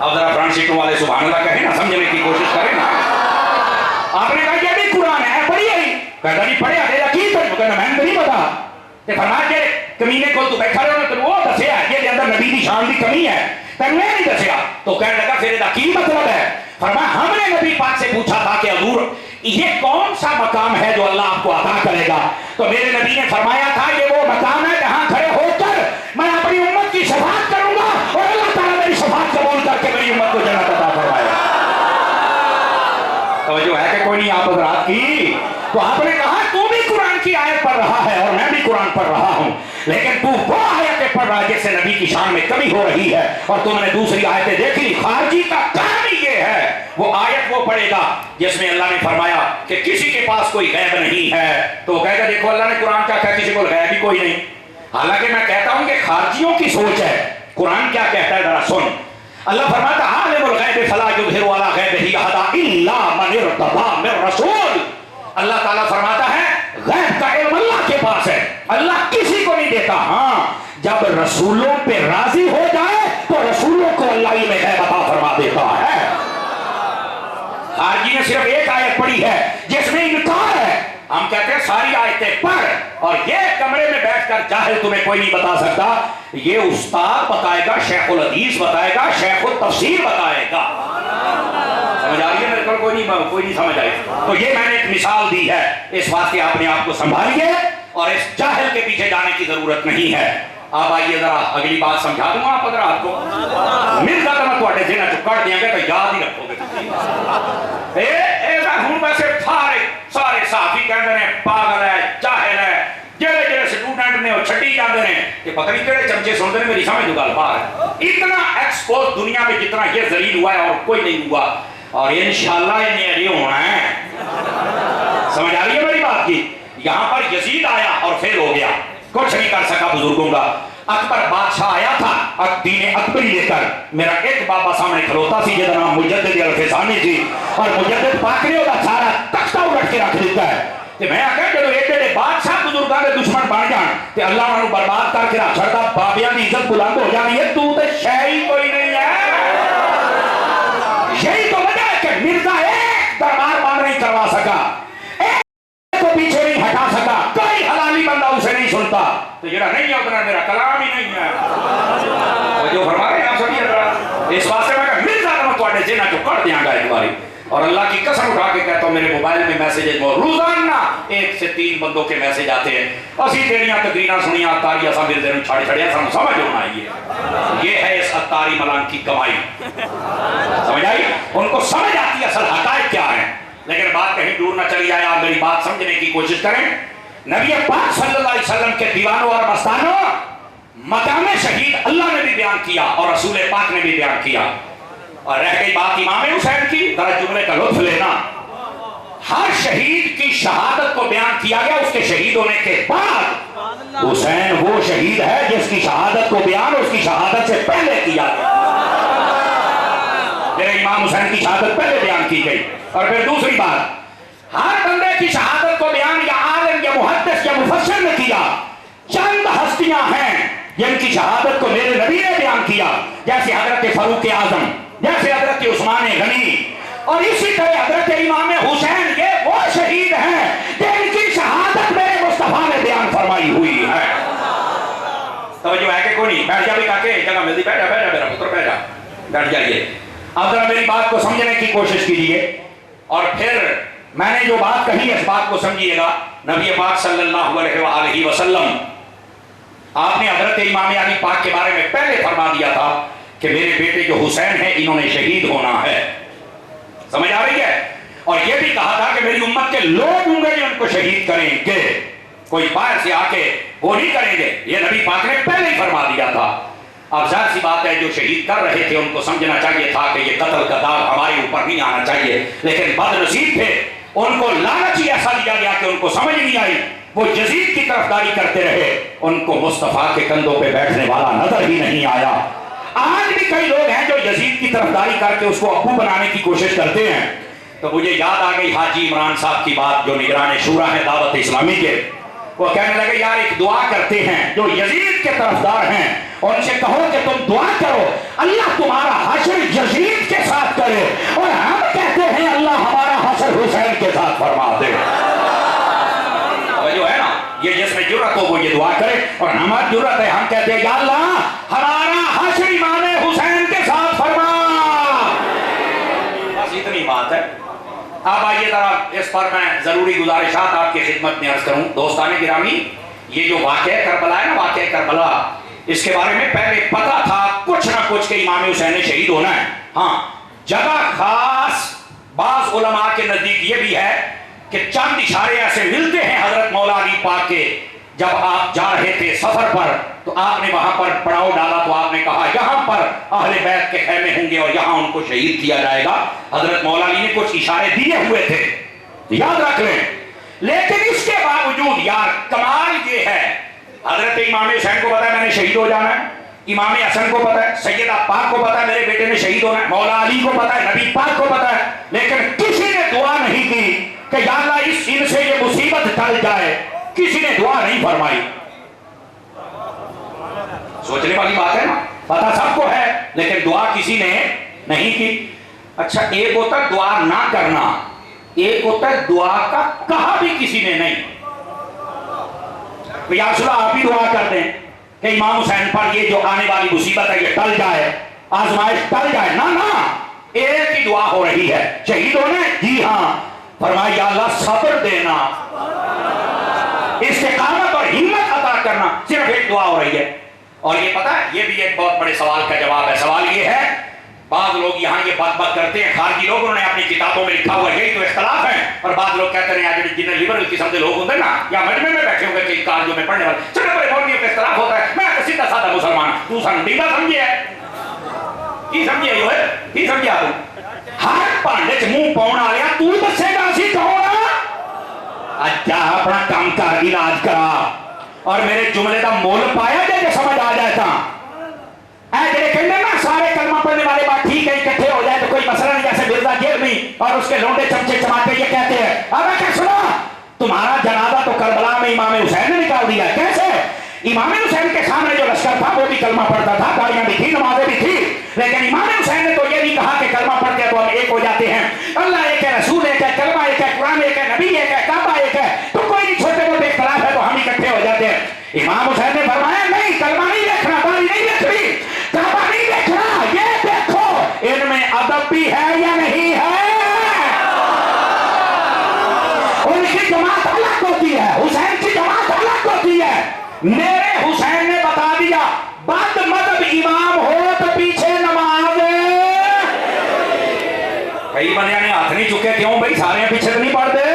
اب ذرا فرنٹ سیٹوں والے سبحان اللہ کہیں نا, سمجھنے کی کوشش کریں نا. آپ نے کہا یہ بھی قرآن ہے, پڑھی ہے, کہتا نہیں پڑھیا تیرا کی تو کہنا میں نے نہیں پتا. تے فرمایا کہ کمینے کو تو بیٹھا رہو نا, تو وہ دسیا یہ اندر نبی دی شان دی کمی ہے, تے میں نہیں دسیا. تو کہنے لگا پھر یہ کی مطلب ہے؟ فرمایا ہم نے نبی پاک سے پوچھا تھا کہ حضور یہ کون سا مقام ہے جو اللہ آپ کو عطا کرے گا؟ تو میرے نبی نے فرمایا تھا یہ وہ مقام ہے جہاں کھڑے ہو کر میں اپنی امت کی شفاعت کروں گا اور اللہ تعالیٰ میری شفاعت قبول کر کے میری امت کو جنت عطا فرمائے گا. توجہ ہے کہ کوئی نہیں آپ حضرات کی؟ تو آپ نے کہا تو بھی قرآن کی آیت پڑھ رہا ہے اور میں بھی قرآن پڑھ رہا ہوں, لیکن تو وہ آیتیں پڑھ رہا ہے جس سے نبی کی شان میں کمی ہو رہی ہے, اور تم نے دوسری آیتیں دیکھ لی. خارجی کا کام ہی یہ ہے, وہ آیت وہ پڑھے گا جس میں اللہ نے فرمایا کہ کسی کے پاس کوئی غیب نہیں ہے, تو وہ کہے گا دیکھو اللہ نے قرآن کیا کہا کسی کو غیب ہی کوئی نہیں. حالانکہ میں کہتا ہوں کہ خارجیوں کی سوچ ہے, قرآن کیا کہتا ہے ذرا سن. اللہ فرماتا عالم الغیب فلا یظہر علی غیبہ احدا الا من ارتضی من رسول. اللہ تعالیٰ فرماتا ہے غیب کا علم اللہ کے پاس ہے, اللہ کسی کو نہیں دیتا. ہاں جب رسولوں پہ راضی ہو جائے تو رسولوں کو اللہ علم غیب عطا فرما دیتا ہے. خارجی نے صرف ایک آیت پڑھی ہے جس میں انکار ہے. ہم کہتے ہیں ساری آیتیں پڑھ, اور یہ کمرے میں بیٹھ کر جاہل تمہیں کوئی نہیں بتا سکتا, یہ استاد بتائے گا, شیخ الحدیث بتائے گا, شیخ التفسیر بتائے گا. سمجھ آ رہی ہے میرے کو؟ کوئی نہیں سمجھ آئی. تو یہ میں نے ایک مثال دی ہے, اس واسطے اپنے آپ کو سنبھالیے اور اس جاہل کے پیچھے جانے کی ضرورت نہیں ہے. آپ آئیے ذرا اگلی بات سمجھا دوں آپ حضرات کو. مرزا تو میں تھوڑے ذہن چ کٹ دیا گا تو یاد ہی رکھو گے. ہوں ویسے سارے صحافی کہتے ہیں پاگل ہے, جاہل ہے, جڑے جڑے سٹوڈنٹ نے وہ چھٹی جاتے ہیں کہ پتہ نہیں کہڑے چمچے سنتے ہیں. میری سمجھ گل باہر ہے, اتنا ایکسپوز دنیا میں جتنا یہ ذلیل ہوا ہے اور کوئی نہیں ہوا, اور انشاءاللہ انہیں ابھی ہونا ہے. سمجھ آ رہی ہے میری بات کی؟ یہاں پر یزید آیا اور فیل ہو گیا, کچھ نہیں کر سکا بزرگوں کا. اکبر بادشاہ آیا تھا دین اکبری لے کر, میرا ایک بابا سامنے کھلوتا سی جہاں نام مجدد الفسانی سی, اور مجدد پاک نے وہ سارا تختہ الٹ کے رکھ دیتا ہے. میں آخر جب ایڈے بادشاہ بزرگاں کے دشمن بن جان تو اللہ انہوں برباد کر کے رکھ چھڑتا, بابیاں کی عزت بلند ہو جانی ہے. تو شے ہی کوئی نہیں ہے. یہی تو وجہ ہے کہ مرزا ایک دربار بند نہیں کروا سکا, ایک کو پیچھے نہیں ہٹا سکا, کوئی حلالی بندہ اسے نہیں سنتا. تو جڑا نہیں ہے اتنا میرا کلام ہی نہیں ہے. جو فرما رہے ہیں آپ سبھی حضرات, اس واسطے میں کہ مرزا کا میں تھوڑے ذہن چ کر دیاں گا ایک باری, اور اللہ کی قسم اٹھا کے کہتا ہوں میرے موبائل میں میسیجز روزانہ 1 سے 3 بندوں کے میسیج آتے ہیں. اسی تیریاں تقریراں سنیاں اتاری اساں مرزے نوں چھاڑ چھڑیا, سانوں سمجھ ہونا یہ ہے اس اتاری ملان کی کمائی. سمجھ آئی؟ ان کو سمجھ آتی ہے اصل حقائق کیا ہے. لیکن بات کہیں دور نہ چلی جائے, آپ میری بات سمجھنے کی کوشش کریں. نبی پاک صلی اللہ علیہ وسلم کے دیوانوں اور مستانوں مقام شہید اللہ نے بھی بیان کیا اور رسول پاک نے بھی بیان کیا. اور رہ گئی بات امام حسین کی, ذرا جملے کا لطف لینا. ہر شہید کی شہادت کو بیان کیا گیا, اس کے شہید ہونے کے بعد حسین وہ شہید ہے جس کی شہادت کو بیان اس کی شہادت سے پہلے کیا گیا. میرے امام حسین کی شہادت پہلے بیان کی گئی. اور پھر دوسری بات, ہر بندے کی شہادت کو بیان یا عالم یا محدث یا مفسر نے کیا. چند ہستیاں ہیں جن کی شہادت کو میرے نبی نے بیان کیا, جیسے حضرت فاروق اعظم, جیسے حضرت عثمان غنی, اور اسی طرح حضرت امام حسین. یہ وہ شہید ہیں جن کی شہادت میرے مصطفیٰ نے بیان فرمائی ہوئی ہے. توجہ ہے کہ کوئی نہیں؟ بیٹھ جا بھی کہا کہ جگہ ملتی, بیٹھا بیٹھا میرا پتر بیٹھا, بیٹھ جائیے. اب ذرا میری بات کو سمجھنے کی کوشش کیجیے, اور پھر میں نے جو بات کہی اس بات کو سمجھیے گا. نبی پاک صلی اللہ علیہ وآلہ وسلم آپ نے حضرت امام علی پاک کے بارے میں پہلے فرما دیا تھا کہ میرے بیٹے جو حسین ہیں انہوں نے شہید ہونا ہے. سمجھ آ رہی ہے؟ اور یہ بھی کہا تھا کہ میری امت کے لوگ ہوں گے جو ان کو شہید کریں گے, کوئی باہر سے آ کے وہ نہیں کریں گے. یہ نبی پاک نے پہلے ہی فرما دیا تھا. اب ظاہر سی بات ہے جو شہید کر رہے تھے ان کو سمجھنا چاہیے تھا کہ یہ قتل کا داغ ہمارے اوپر نہیں آنا چاہیے, لیکن بد نصیب تھے, ان کو لالچ ہی ایسا دیا گیا کہ ان کو سمجھ نہیں آئی, وہ یزید کی طرفداری کرتے رہے, ان کو مصطفیٰ کے کندھوں پہ بیٹھنے والا نظر ہی نہیں آیا. آج بھی کئی لوگ ہیں جو یزید کی طرفداری کر کے اس کو ابو بنانے کی کوشش کرتے ہیں. تو مجھے یاد آ گئی حاجی عمران صاحب کی بات جو نگران شورا ہے دعوت اسلامی کے. وہ کہنے لگے یار ایک دعا کرتے ہیں جو یزید کے طرفدار ہیں ان سے کہو کہ تم دعا کرو اللہ تمہارا حشر یزید کے ساتھ کرے، اور ہم کہتے ہیں اللہ ہمارا حشر حسین کے ساتھ فرما دے۔ جو ہے نا یہ جس میں جرأت ہو وہ یہ دعا کرے، اور ہماری جرأت ہے ہم کہتے ہیں یا اللہ ہمارا حشر امام حسین کے ساتھ فرما۔ بس اتنی بات ہے۔ اب آئیے ذرا اس پر میں ضروری گزارشات آپ کی خدمت میں عرض کروں۔ دوستان گرامی، یہ جو واقعہ کربلا ہے نا، واقعہ کربلا، اس کے بارے میں پہلے پتا تھا کچھ نہ کچھ کہ امام حسین نے شہید ہونا ہے۔ ہاں جگہ خاص بعض علماء کے نزدیک یہ بھی ہے کہ چند اشارے ایسے ملتے ہیں حضرت مولا علی پاک کے، جب آپ جا رہے تھے سفر پر تو آپ نے وہاں پر پڑاؤ ڈالا تو آپ نے کہا یہاں پر اہل بیت کے خیمے ہوں گے اور یہاں ان کو شہید کیا جائے گا۔ حضرت مولا علی نے کچھ اشارے دیے ہوئے تھے، یاد رکھ لیں۔ لیکن اس کے باوجود یار کمال یہ ہے، حضرت امام حسین کو پتا ہے میں نے شہید ہو جانا ہے، امام حسن کو پتا ہے، سیدہ پاک کو پتا ہے میرے بیٹے نے شہید ہونا ہے، مولا علی کو پتا ہے، نبی پاک کو پتا ہے، لیکن کسی نے دعا نہیں کی کہ یا اللہ اس ان سے یہ مصیبت ٹل جائے، کسی نے دعا نہیں فرمائی۔ سوچنے والی بات ہے نا، پتا سب کو ہے لیکن دعا کسی نے نہیں کی۔ اچھا ایک ہوتا ہے دعا نہ کرنا، ایک ہوتا ہے دعا کا کہا بھی کسی نے نہیں۔ یا رسول اللہ آپ ہی دعا کر دیں کہ امام حسین پر یہ جو آنے والی مصیبت ہے یہ ٹل جائے، آزمائش ٹل جائے۔ نہ ایک ہی دعا ہو رہی ہے، شہید ہونا ہے جی ہاں، فرمایا یا اللہ صبر دینا، استقامت اور ہمت عطا کرنا، صرف ایک دعا ہو رہی ہے۔ اور یہ پتہ ہے یہ بھی ایک بہت بڑے سوال کا جواب ہے۔ سوال یہ ہے بعض لوگ یہاں یہ بات کرتے ہیں، خارجی لوگ انہوں نے اپنی کتابوں میں لکھا ہوا یہی تو اختلاف ہے، اور بعض لوگ کہتے ہیں آج جن لبرل قسم کے لوگ ہوتے ہیں نا یا مجمع میں بیٹھے ہوں گے کئی کالجوں میں پڑھنے والے، چلو بڑے مولویوں کا اختلاف ہوتا ہے، میں تو سیدھا سادہ مسلمان، تو سنڈیگا سمجھے ہے کی سمجھے جو ہے کی سمجھا تو ہر پانڈے چ منہ پاؤن آ رہا تو دسے گا اسی کہوں اچھا اپنا کام کر علاج کرا اور میرے جملے کا مول پایا جائے سمجھ آ جائے تھا اے جڑے کہنے نا سارے کلمہ پڑھنے والے بات ٹھیک ہے اکٹھے ہو جائے تو کوئی مسئلہ نہیں، جیسے مرزا جیلمی اور اس کے لونڈے چمچے چماتے یہ کہتے ہیں اب کیا سنا تمہارا جنازہ تو کربلا میں امام حسین نے نکال دیا، کیسے؟ امام حسین کے سامنے جو لشکر تھا وہ بھی کلمہ پڑھتا تھا، گاڑیاں بھی تھی، نمازیں بھی تھی، لیکن امام حسین نے تو یہ نہیں کہا کہ کلمہ پڑھ کے تو ہم ایک ہو جاتے ہیں، اللہ ایک ہے، رسول ایک ہے، کلمہ ایک ہے، قرآن ایک ہے، نبی ایک ہے، کعبہ ایک ہے، تو کوئی نہیں، چھوٹے موٹے اختلاف ہے تو ہم اکٹھے ہو جاتے ہیں۔ امام حسین نے فرمایا نہیں، کلمہ نہیں دیکھنا، داڑھی نہیں دیکھنی، کعبہ نہیں دیکھنا، یہ دیکھو ان میں ادب بھی ہے یا نہیں ہے۔ ان کی جماعت الگ ہوتی ہے، حسین کی جماعت الگ ہوتی ہے۔ میرے حسین نے بتا دیا بد مذہب امام ہو تو پیچھے نماز، کئی بندیاں نے ہاتھ نہیں چکے، کیوں بھائی سارے پیچھے تو نہیں پڑھتے؟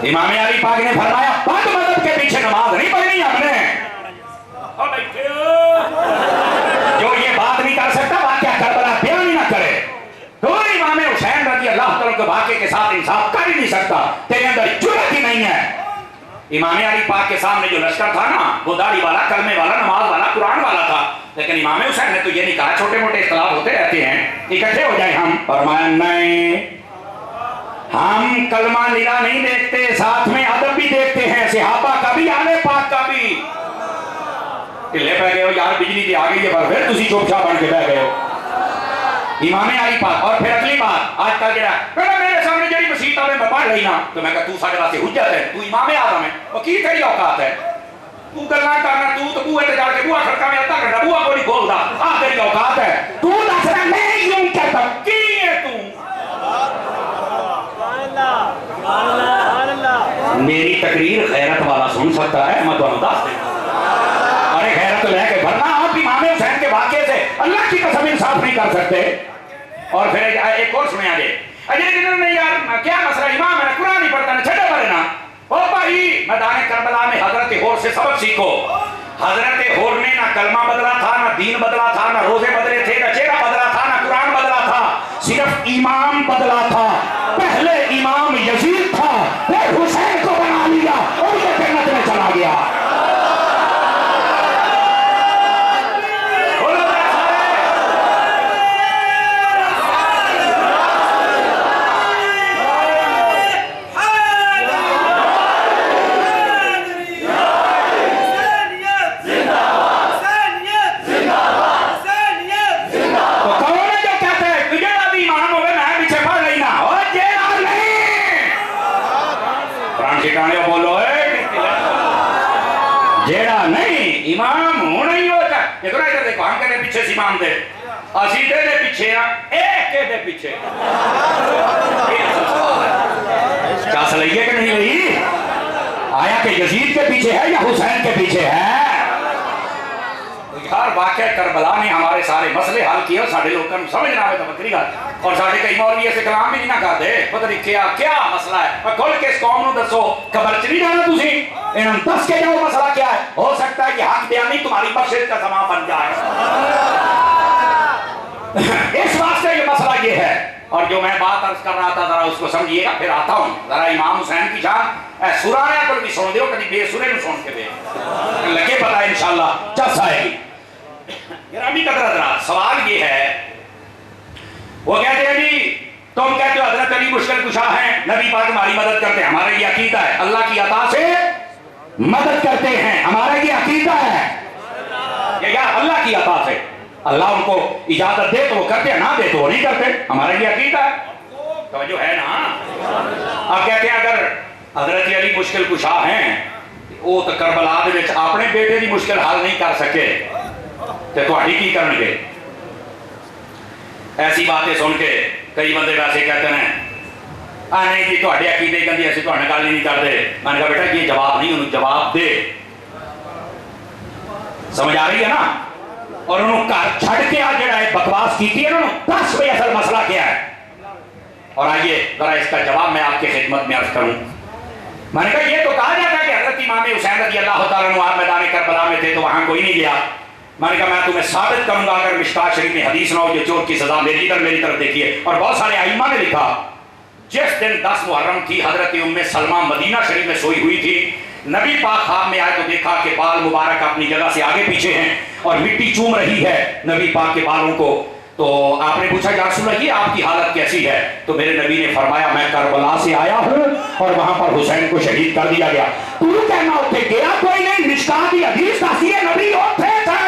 امام علی پاک نے فرمایا بد مذہب کے پیچھے نماز نہیں پڑھنی ہم نے۔ جو یہ بات نہیں کر سکتا واقعہ کربلا بیان ہی نہ کرے، تو امام حسین رضی اللہ تعالیٰ کے واقعے کے ساتھ انصاف کر ہی نہیں سکتا، تیرے اندر جرأت ہی نہیں ہے۔ امام علی پاک کے سامنے جو لشکر تھا نا وہ داڑھی والا، کلمے والا، نماز والا، قرآن والا تھا، لیکن امام حسین نے تو یہ نہیں کہا چھوٹے موٹے اختلاف ہوتے رہتے ہیں اکٹھے ہو جائیں ہم، فرمایا نہیں، ہم کلمہ نرا نہیں دیکھتے، ساتھ میں ادب بھی دیکھتے ہیں، صحابہ کا بھی، آل پاک کا بھی۔ لے پہ گئے ہو یار بجلی دی آگئی ہے پر پھر تسی چوپ چاپ بن کے بہ گئے ہو۔ امام علی پاک اور پھر اگلی بات آج تک جڑا میرے سامنے جڑی مسیحت میں میں پڑھ رہی نا تو میں کہا تو ساڈے واسطے حجت ہے، تو امام اعظم ہے، اور کی تیری اوقات ہے؟ تو گلاں کرنا، تو بوئے تے جا کے بوئا کھڑکا میں اتا کرنا، بوئا کوئی کھولدا، آ تیری اوقات ہے، تو دسنا میں یوں کہتا کی ہے تو؟ میری تقریر غیرت والا سن سکتا ہے، میں تمہیں دس دیں ارے غیرت لے کے بھرنا آپ امام حسین کے واقعے سے اللہ کی قسم انصاف نہیں کر سکتے۔ اور پھر ایک اور سنیں آجے اجے جنہوں نے یار کیا مسئلہ امام ہے قرآن نہیں پڑھتا ہے چھڑے پڑے نا، او بھائی میدان کربلا میں حضرت ہور سے سبق سیکھو۔ حضرت ہور نے نہ کلمہ بدلا تھا، نہ دین بدلا تھا، نہ روزے بدلے تھے، نہ چہرہ بدلا تھا، نہ قرآن بدلا تھا، صرف امام بدلا تھا۔ پہلے امام یزید تھا، پھر حسین کو بنا لیا اور یہ جنت میں چلا گیا۔ امام ہونا ہی ہوتا ہے. دیکھو نا ادھر دیکھو, ہم کہتے ہیں پیچھے سے امام دے, اسی دے پیچھے ہاں, ایک کے دے پیچھے. کیا صلاحیت ہے کہ نہیں رہی؟ آیا کہ یزید کے پیچھے ہے یا حسین کے پیچھے ہے؟ یار واقعہ کربلا نے ہمارے سارے مسئلے حل کیے, اور سارے لوگ کو سمجھ نہ آئے تو بکری گل, اور سارے کئی مولوی ایسے کلام بھی نہیں کرتے. پتہ نہیں کیا مسئلہ ہے, کھل کے اس قوم کو دسو, خبر چ نہیں جانا تسی انہوں دس کے جاؤ مسئلہ کیا ہے. ہو سکتا ہے کہ حق بیانی تمہاری بخشش کا سامان بن جائے. اس واسطے یہ مسئلہ یہ ہے. اور جو میں بات عرض کر رہا تھا ذرا اس کو سمجھیے گا, پھر آتا ہوں ذرا امام حسین کی شان سرایا کو بھی سن دیو, کبھی بے سورے میں سن کے دے لگے پتا ہے انشاءاللہ چس آئے گی. گرامی قدر حضرات, سوال یہ ہے, وہ کہتے ہیں جی تم کہتے ہو حضرت علی مشکل کشا ہیں, نبی پاک ہماری مدد کرتے ہیں, ہمارا یہ عقیدہ ہے, اللہ کی عطا سے مدد کرتے ہیں, ہمارا یہ عقیدہ ہے. یہ یار اللہ کی عطا سے, اللہ ان کو اجازت دے تو وہ کرتے ہیں, نہ دے تو وہ نہیں کرتے, ہمارا یہ عقیدہ ہے. توجہ ہے نا. اب کہتے ہیں اگر حضرت علی مشکل کشا ہیں, وہ تو کربلا دے وچ اپنے بیٹے دی مشکل حل نہیں کر سکے, تے تہاڈی کی کرن گے؟ ایسی باتیں سن کے کئی بندے ویسے کہتے ہیں نہیں جی تہاڈے عقیدے گندی, ایسی تہاڈے گل نہیں کرتے. میں نے کہا بیٹا یہ جواب نہیں, انہوں جواب دے. سمجھ آ رہی ہے نا. اور انہوں گھر چھڑ کے آ جڑا ہے بکواس کی تھی, انہوں نے 10 بھائی اصل مسئلہ کیا ہے. اور آئیے ذرا اس کا جواب میں آپ کی خدمت میں عرض کروں. میں نے کہا یہ تو کہا جاتا ہے کہ حضرت امام حسین رضی اللہ تعالیٰ عنہ آپ میدان کربلا میں تھے تو وہاں کوئی نہیں گیا. میں نے کہا میں تمہیں ثابت کروں گا اگر مشکات شریف میں حدیث نہ ہو جو چور کی سزا میری طرف دیکھیے. اور بہت سارے ائمہ نے لکھا جس دن 10 محرم تھی حضرت ام سلمہ مدینہ شریف میں سوئی ہوئی تھی, نبی پاک خواب میں آئے تو دیکھا کہ بال مبارک اپنی جگہ سے آگے پیچھے ہیں اور مٹی چوم رہی ہے نبی پاک کے بالوں کو. تو آپ نے پوچھا یا رسول اللہ یہ آپ کی حالت کیسی ہے؟ تو میرے نبی نے فرمایا میں کربلا سے آیا ہوں اور وہاں پر حسین کو شہید کر دیا گیا. تو کہنا اتنے گیا کوئی نہیں, مشکات کی حدیث دسی ہے نبی اتنے تھے.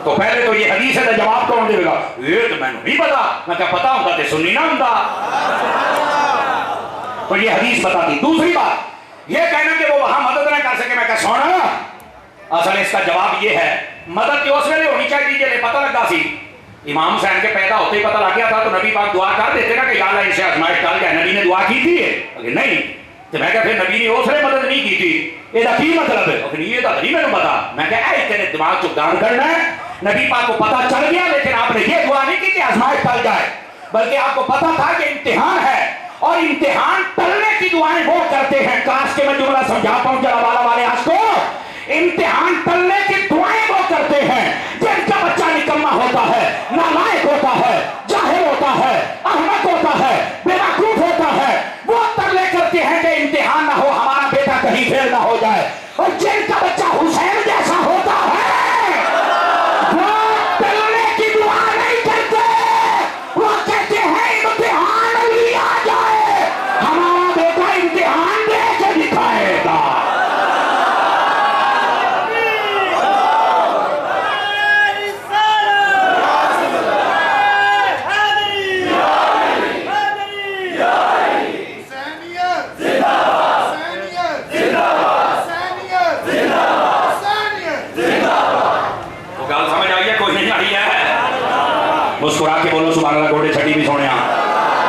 تو پہلے تو یہ حدیث ہے جواب کون دے گا؟ یہ تو میں نہیں پتا. میں کہا پتا ہوتا تو سننی نہ ہوتا. تو یہ حدیث بتاتی. دوسری بات یہ کہنا کہ وہ وہاں مدد نہ کر سکے, میں کہا سونا اصل اس کا جواب یہ ہے مدد جو اس ویلے ہونی چاہیے جلے پتہ لگا سی. امام حسین کے پیدا ہوتے ہی پتہ لگ گیا تھا تو نبی پاک دعا کر دیتے نا کہ یا اللہ اسے آزمائش ڈال جائے. نبی نے دعا کی تھی نہیں, تو میں کہا پھر نبی نے اس نے مدد نہیں کی تھی, یہ کی مطلب ہے؟ یہ تو نہیں میرے پتا. میں کہا اے تیرے دماغ چ گان کرنا ہے. نبی پاک کو پتہ چل گیا لیکن آپ نے یہ دعا نہیں کی کہ آزمائش ٹل جائے, بلکہ آپ کو پتہ تھا کہ امتحان ہے اور امتحان ٹلنے کی دعائیں وہ کرتے ہیں. کاش کے میں جملہ سمجھا پاؤں جلا والا والے آج کو. امتحان ٹلنے کی دعائیں وہ کرتے ہیں جن کا بچہ نکما ہوتا ہے, نالائق ہوتا ہے, جاہل ہوتا ہے, احمق ہوتا ہے, بیوقوف ہوتا ہے. وہ ترلے کرتے ہیں کہ امتحان نہ ہو, ہمارا بیٹا کہیں فیل نہ ہو جائے. اور جن کا بچہ حسین جیسا ہوتا ہے وہ ٹلنے کی دعا نہیں کرتے, وہ کہتے ہیں امتحان لیا جائے, ہمارا بیٹا امتحان دے کے دکھائے گا. مسکرا کے بولو سبحان اللہ, گھوڑے چھٹی بھی سونے,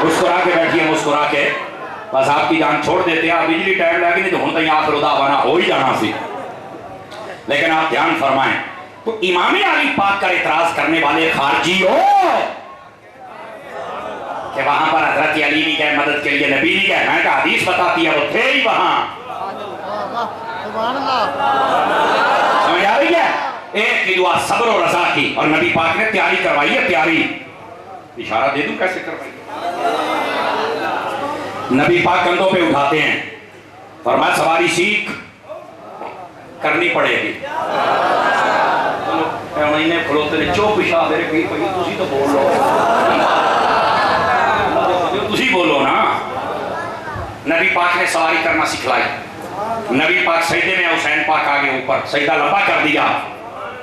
مسکرا کے بیٹھیے, مسکرا کے. بس آپ کی جان چھوڑ دیتے ہیں, آپ بجلی ٹائم لگی نہیں تو ہوں تو آخر دعوانا ہو ہی جانا سی. لیکن آپ دھیان فرمائیں تو امام علی پاک کا اعتراض کرنے والے خارجی ہو کہ وہاں پر حضرت علی نہیں گئے مدد کے لیے, نبی نہیں گئے. میں کہا حدیث بتاتی ہے وہ تھے ہی وہاں. سمجھ آ رہی ہے؟ ایک کی دعا صبر و رضا کی, اور نبی پاک نے تیاری کروائی ہے. تیاری اشارہ دے دوں کیسے کروائی. نبی پاک کندھوں پہ اٹھاتے ہیں, فرمایا سواری سیکھ کرنی پڑے گی. مہینے کھلوتے نے چوپ اشارہ میرے پیر پہ, تسی تو بول لو, تسی بولو نا. نبی پاک نے سواری کرنا سکھلائی. نبی پاک سجدے میں, حسین پاک آگے اوپر, سجدہ لمبا کر دیا.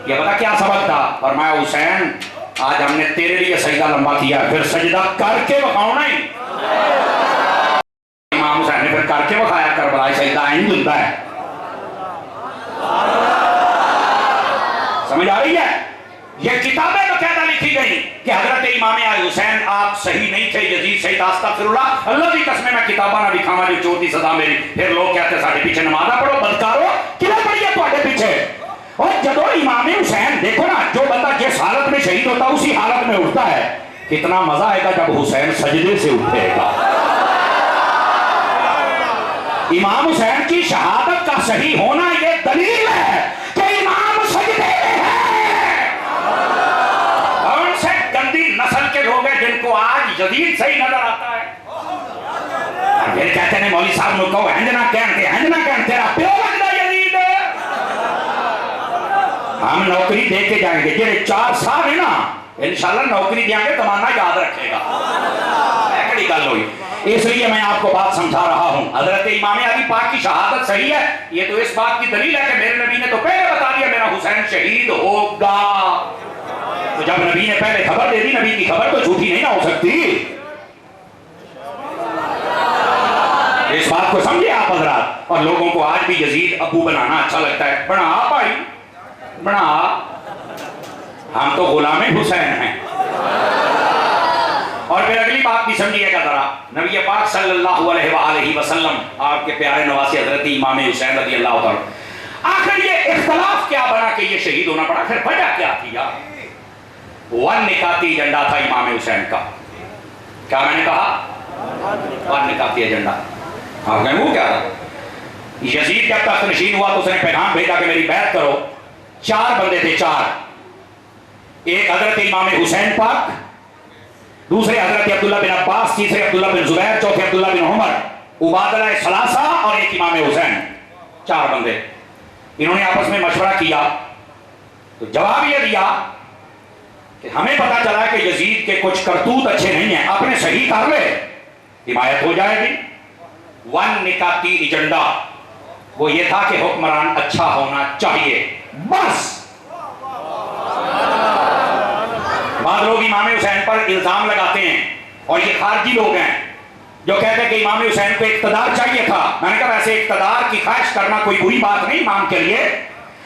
یہ پتا کیا سبق تھا؟ فرمایا حسین آج ہم نے تیرے لیے سجدہ لمبا کیا, پھر سجدہ کر کے بکھاؤ نہیں. امام حسین نے پھر کر کے بکھایا کربلا سجدہ. سمجھ آ رہی ہے؟ یہ کتابیں باقاعدہ لکھی گئی کہ حضرت امام حسین آپ صحیح نہیں تھے، یزید صحیح تھا، استغفر اللہ، اللہ کی قسم میں کتاباں نہ دکھاواں جو چور دی سزا میری. پھر لوگ کہتے ہیں ساڈے پیچھے نمازاں پڑھو، بدکارو کیوں پڑھیے تواڈے پیچھے. اور جب امام حسین دیکھو نا، جو بندہ جس حالت میں شہید ہوتا اسی حالت میں اٹھتا ہے. کتنا مزہ آئے گا جب حسین سجدے سے اٹھے گا. امام حسین کی شہادت کا صحیح ہونا یہ دلیل ہے کہ امام سجدے میں ہے. کون سے گندی نسل کے لوگ ہیں جن کو آج یزید صحیح نظر آتا ہے. پھر کہتے ہیں مولوی صاحب نے کہو ہنج نہ کہن تیرا پیو لگتا یزید. ہم نوکری دے کے جائیں گے، یہ 4 سال ہے نا انشاءاللہ نوکری دیں گے، تمہارا یاد رکھے گا. ایکڑی گل ہوئی. اس لیے میں آپ کو بات سمجھا رہا ہوں. حضرت امام علی پاک کی شہادت صحیح ہے، یہ تو اس بات کی دلیل ہے کہ میرے نبی نے تو پہلے بتا دیا میرا حسین شہید ہوگا. تو جب نبی نے پہلے خبر دے دی، نبی کی خبر تو جھوٹی نہیں نہ ہو سکتی. اس بات کو سمجھے آپ حضرات. اور لوگوں کو آج بھی یزید ابو بنانا اچھا لگتا ہے. بنا بھائی بنا، ہم تو غلام حسین ہیں. اور پھر اگلی بات بھی سمجھیے گا ذرا. نبی پاک صلی اللہ علیہ وآلہ وسلم آپ کے پیارے نواسی حضرت امام حسین رضی اللہ عنہ، آخر یہ اختلاف کیا بنا کہ یہ شہید ہونا پڑا؟ پھر وجہ کیا تھی یار؟ 1 نکاتی ایجنڈا تھا امام حسین کا. کیا میں نے کہا؟ 1 نکاتی ایجنڈا. آپ کہیں وہ کیا تھا؟ یزید جب تک نشین ہوا تو اس نے پیغام بھیجا کہ میری بیعت کرو. 4 بندے تھے، 4. ایک حضرت امام حسین پاک، دوسرے حضرت عبداللہ بن عباس، تیسرے عبداللہ بن زبیر، چوتھے عبداللہ بن عمر، عبادلہ ثلاثہ اور ایک امام حسین. 4 بندے. انہوں نے آپس میں مشورہ کیا تو جواب یہ دیا کہ ہمیں پتا چلا کہ یزید کے کچھ کرتوت اچھے نہیں ہیں، آپ نے صحیح کر لے حمایت ہو جائے گی. 1 نکاتی ایجنڈا وہ یہ تھا کہ حکمران اچھا ہونا چاہیے بس. بعض لوگ امام حسین پر الزام لگاتے ہیں اور یہ خارجی لوگ ہیں جو کہتے ہیں کہ امام حسین کو اقتدار چاہیے تھا. میں نے کہا ویسے اقتدار کی خواہش کرنا کوئی بری بات نہیں امام کے لیے،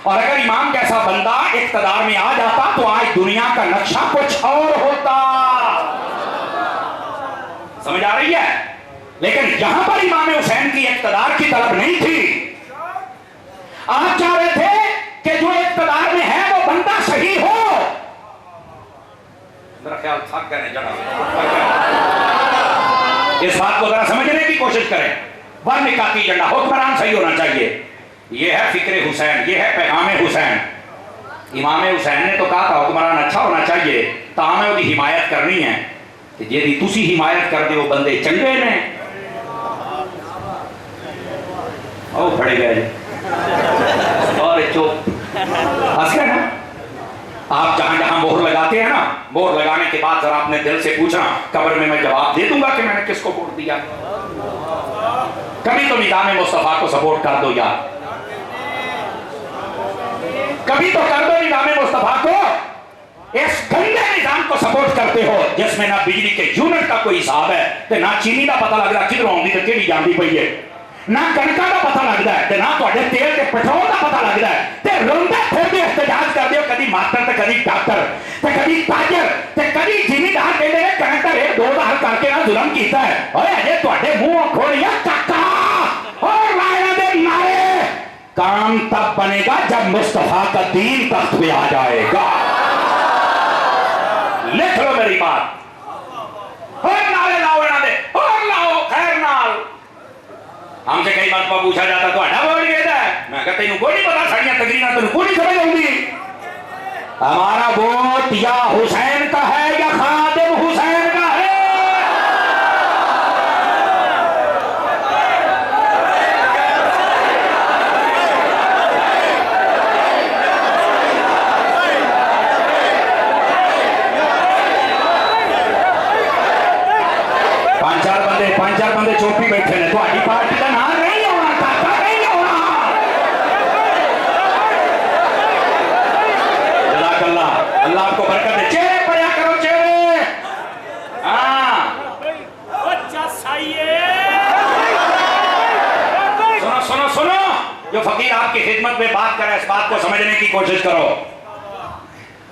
اور اگر امام جیسا بندہ اقتدار میں آ جاتا تو آج دنیا کا نقشہ کچھ اور ہوتا. سمجھ آ رہی ہے؟ لیکن یہاں پر امام حسین کی اقتدار کی طلب نہیں تھی. آپ چاہ رہے تھے کہ جو اقتدار میں ہے وہ بندہ صحیح ہو. میرا خیال تھک گئے جڑا. اس بات کو ذرا سمجھنے کی کوشش کریں. 1 نکاتی ایجنڈا، حکمران صحیح ہونا چاہیے. یہ ہے فکر حسین، یہ ہے پیغام حسین. امام حسین نے تو کہا تھا حکمران اچھا ہونا چاہیے، تاہم وہ دی حمایت کرنی ہے کہ جی تسی حمایت کر دے وہ بندے چنگے نے. او پڑے گئے جی اور چپ ہنس گئے نا. آپ جہاں جہاں مہر لگاتے ہیں نا، مہر لگانے کے بعد ذرا اپنے دل سے پوچھنا، قبر میں جواب دے دوں گا کہ میں نے کس کو ووٹ دیا. کبھی تو نظام مصطفیٰ کو سپورٹ کر دو یار، کبھی تو کر دو نظام مصطفیٰ کو. اس گندے نظام کو سپورٹ کرتے ہو جس میں نہ بجلی کے یونٹ کا کوئی حساب ہے تے نہ چینی کا پتہ لگتا کدھروں آؤندی تے کیڑی جاندی پئی ہے، نہ کنکا کا پتہ لگتا ہے تے نہ تواڈے تیل تے پیٹرول کا پتہ لگتا ہے تے روندے پھردے احتجاج کردے ہو، کدی ماسٹر تے کدی ڈاکٹر تے کدی تاجر تے کدی زمیندار کہندے نے کرنٹ کا ریٹ 2000 کر کے نہ ظلم کیتا ہے. اوئے اجے تواڈے منہ کھولیا کاکا اور لائنا دے نعرے. کام تب بنے گا جب مصطفیٰ کا دین تخت پہ آ جائے گا. لکھ لو میری بات. اور نعرے لاؤ انہاں دے، اور لاؤ خیر نال. ہم سے کئی مرتبہ پوچھا جاتا تو اڈا ووٹ کہتا ہے، میں کہتا تینوں کوئی نہیں پتا ساڑیاں تقریریں تینوں کوئی نہیں سمجھ آؤندی. ہمارا ووٹ یا حسین کا ہے یا خادم حسین کا ہے. پانچ چار بندے چوپی بیٹھے نے، تہاڈی پارٹی کا نام نہیں ہونا، کاکا نہیں ہونا. جزاک اللہ، اللہ آپ کو برکت دے. چہرے پڑھیا کرو چہرے. ہاں سنو سنو سنو، جو فقیر آپ کی خدمت میں بات کرے اس بات کو سمجھنے کی کوشش کرو.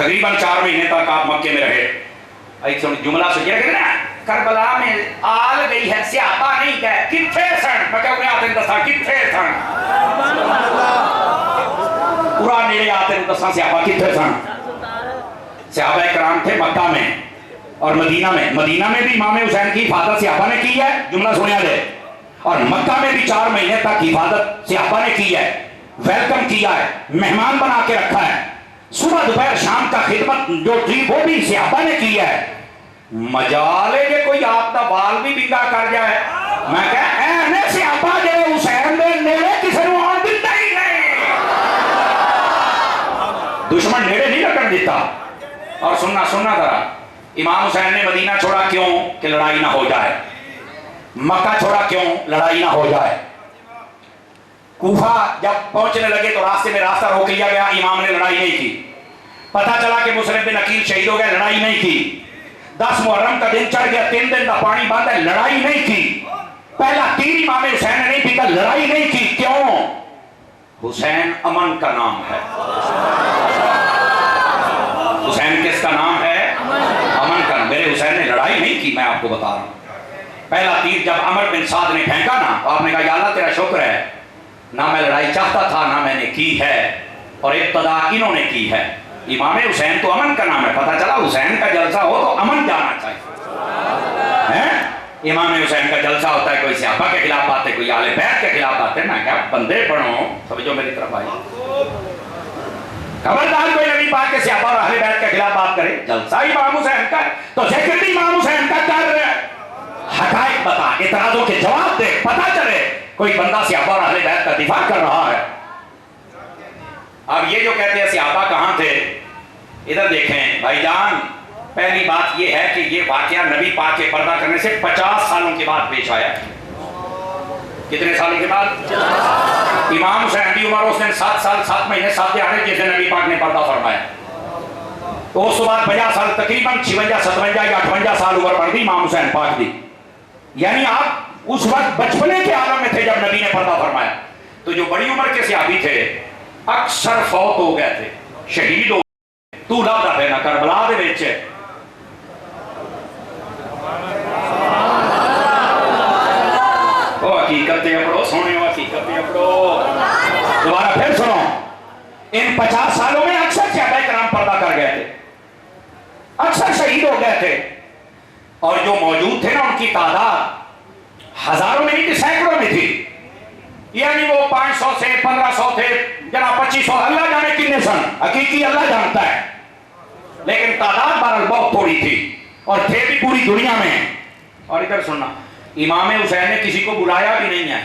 تقریباً 4 مہینے تک آپ مکے میں رہے. ایک جملہ سنجھے کہ نا کربلا میں آل گئی ہے صحابہ نہیں گئے کتھے سن. میں کہا انہیں آتے ہیں دساں کتھے سن. پورا نیڑے آتے ہیں دساں صحابہ کتھے سن. صحابہ کرام تھے مکہ میں اور مدینہ میں. مدینہ میں بھی امام حسین کی حفاظت صحابہ نے کی ہے, جملہ سنیا دے. اور مکہ میں بھی 4 مہینے تک حفاظت صحابہ نے کی ہے, ویلکم کیا ہے, مہمان بنا کے رکھا ہے. صبح دوپہر شام کا خدمت جو تھی وہ بھی صحابہ نے کی ہے. مجالے کہ کوئی آپ دا بال بھی بنگا کر جائے. میں کہا اینے صحابہ جے حسین دے نیڑے کسی نے آن دیتا ہی نہیں. دشمن نیڑے نہیں لگن دیتا. اور سننا ذرا, امام حسین نے مدینہ چھوڑا کیوں؟ کہ لڑائی نہ ہو جائے. مکہ چھوڑا کیوں؟ لڑائی نہ ہو جائے. کوفہ جب پہنچنے لگے تو راستے میں راستہ روک لیا گیا, امام نے لڑائی نہیں کی. پتہ چلا کہ مسلم بن عقیل شہید ہو گئے, لڑائی نہیں کی. 10 محرم کا دن چڑھ گیا, 3 دن کا پانی بند ہے, لڑائی نہیں کی. پہلا تیر امام حسین نے نہیں پیتا, لڑائی نہیں کی. کیوں؟ حسین امن کا نام ہے. حسین کس کا نام ہے؟ امن کا. میرے حسین نے لڑائی نہیں کی, میں آپ کو بتا رہا ہوں. پہلا تیر جب عمر بن سعد نے پھینکا نا, تو آپ نے کہا یا اللہ تیرا شکر ہے, نہ میں لڑائی چاہتا تھا نہ میں نے کی ہے, اور ابتدا انہوں نے کی ہے. امام حسین تو امن کا نام ہے. پتہ چلا حسین کا جلسہ ہو تو امن جانا چاہیے. امام حسین کا جلسہ ہوتا ہے, کوئی صحابہ کے خلاف باتیں, کوئی اہل بیت کے خلاف باتیں. میں کہا بندے پڑھو, سمجھو میری طرف آئی, خبردار کوئی نبی پاک کے صحابہ اور اہل بیت کے خلاف بات کرے. جلسہ امام حسین کا تو ذکر بھی امام حسین کا کر رہے, حقائق بتا, اعتراضوں کے جواب دے, پتہ چلے کوئی بندہ صحابہ اور اہل بیت کا دفاع کر رہا ہے. اب یہ جو کہتے ہیں صحابہ کہاں تھے, ادھر دیکھیں بھائی جان. پہلی بات یہ ہے کہ یہ واقعہ نبی پاک کے پردہ کرنے سے 50 سالوں کے بعد پیش آیا. کتنے سالوں کے بعد؟ امام حسین کی عمر اس دن 7 سال 7 مہینے 7 دہاڑے جس دن نبی پاک نے پردہ فرمایا. تو اس کے بعد 50 سال, تقریباً 56 57 یا 58 سال عمر پڑ گئی امام حسین پاک دی. یعنی آپ اس وقت بچپنے کے عالم میں تھے جب نبی نے پردہ فرمایا. تو جو بڑی عمر کے صحابی تھے اکثر فوت ہو گئے تھے, شہید ہو گئے. تو لفظ ہے نا کربلا دے وچ او حقیقتیں پڑھو سونے, حقیقتیں پڑھو. دوبارہ پھر سنو, ان 50 سالوں میں اکثر صحابہ کرام پردہ کر گئے تھے, اکثر شہید ہو گئے تھے. اور جو موجود تھے نا ان کی تعداد ہزاروں میں نہیں تھی, سینکڑوں میں تھی. یعنی وہ 500 سے 1500 تھے, جناب 2500, اللہ جانے کتنے سن, حقیقی اللہ جانتا ہے. لیکن تعداد بہرحال بہت تھوڑی تھی, اور تھے بھی پوری دنیا میں. اور ادھر سننا, امام حسین نے کسی کو بلایا بھی نہیں ہے.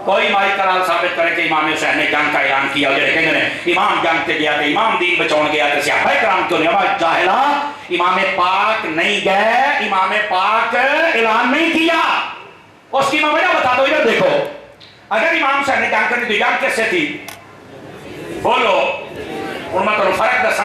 کوئی مائی کرال ثابت کرے کہ امام حسین نے جنگ کا اعلان کیا, امام جنگ تے گیا تھے, امام دین بچاؤ گیا تھے, صحابہ کرام کیوں نہیں؟ جاہلا, امام پاک نہیں گئے, امام پاک اعلان نہیں کیا. اس کی میں وجہ بتا دو. ادھر دیکھو, اگر امام حسین نے جنگ کرنی تو جنگ کس سے تھی؟ بولو, ان میں تو فرق دس.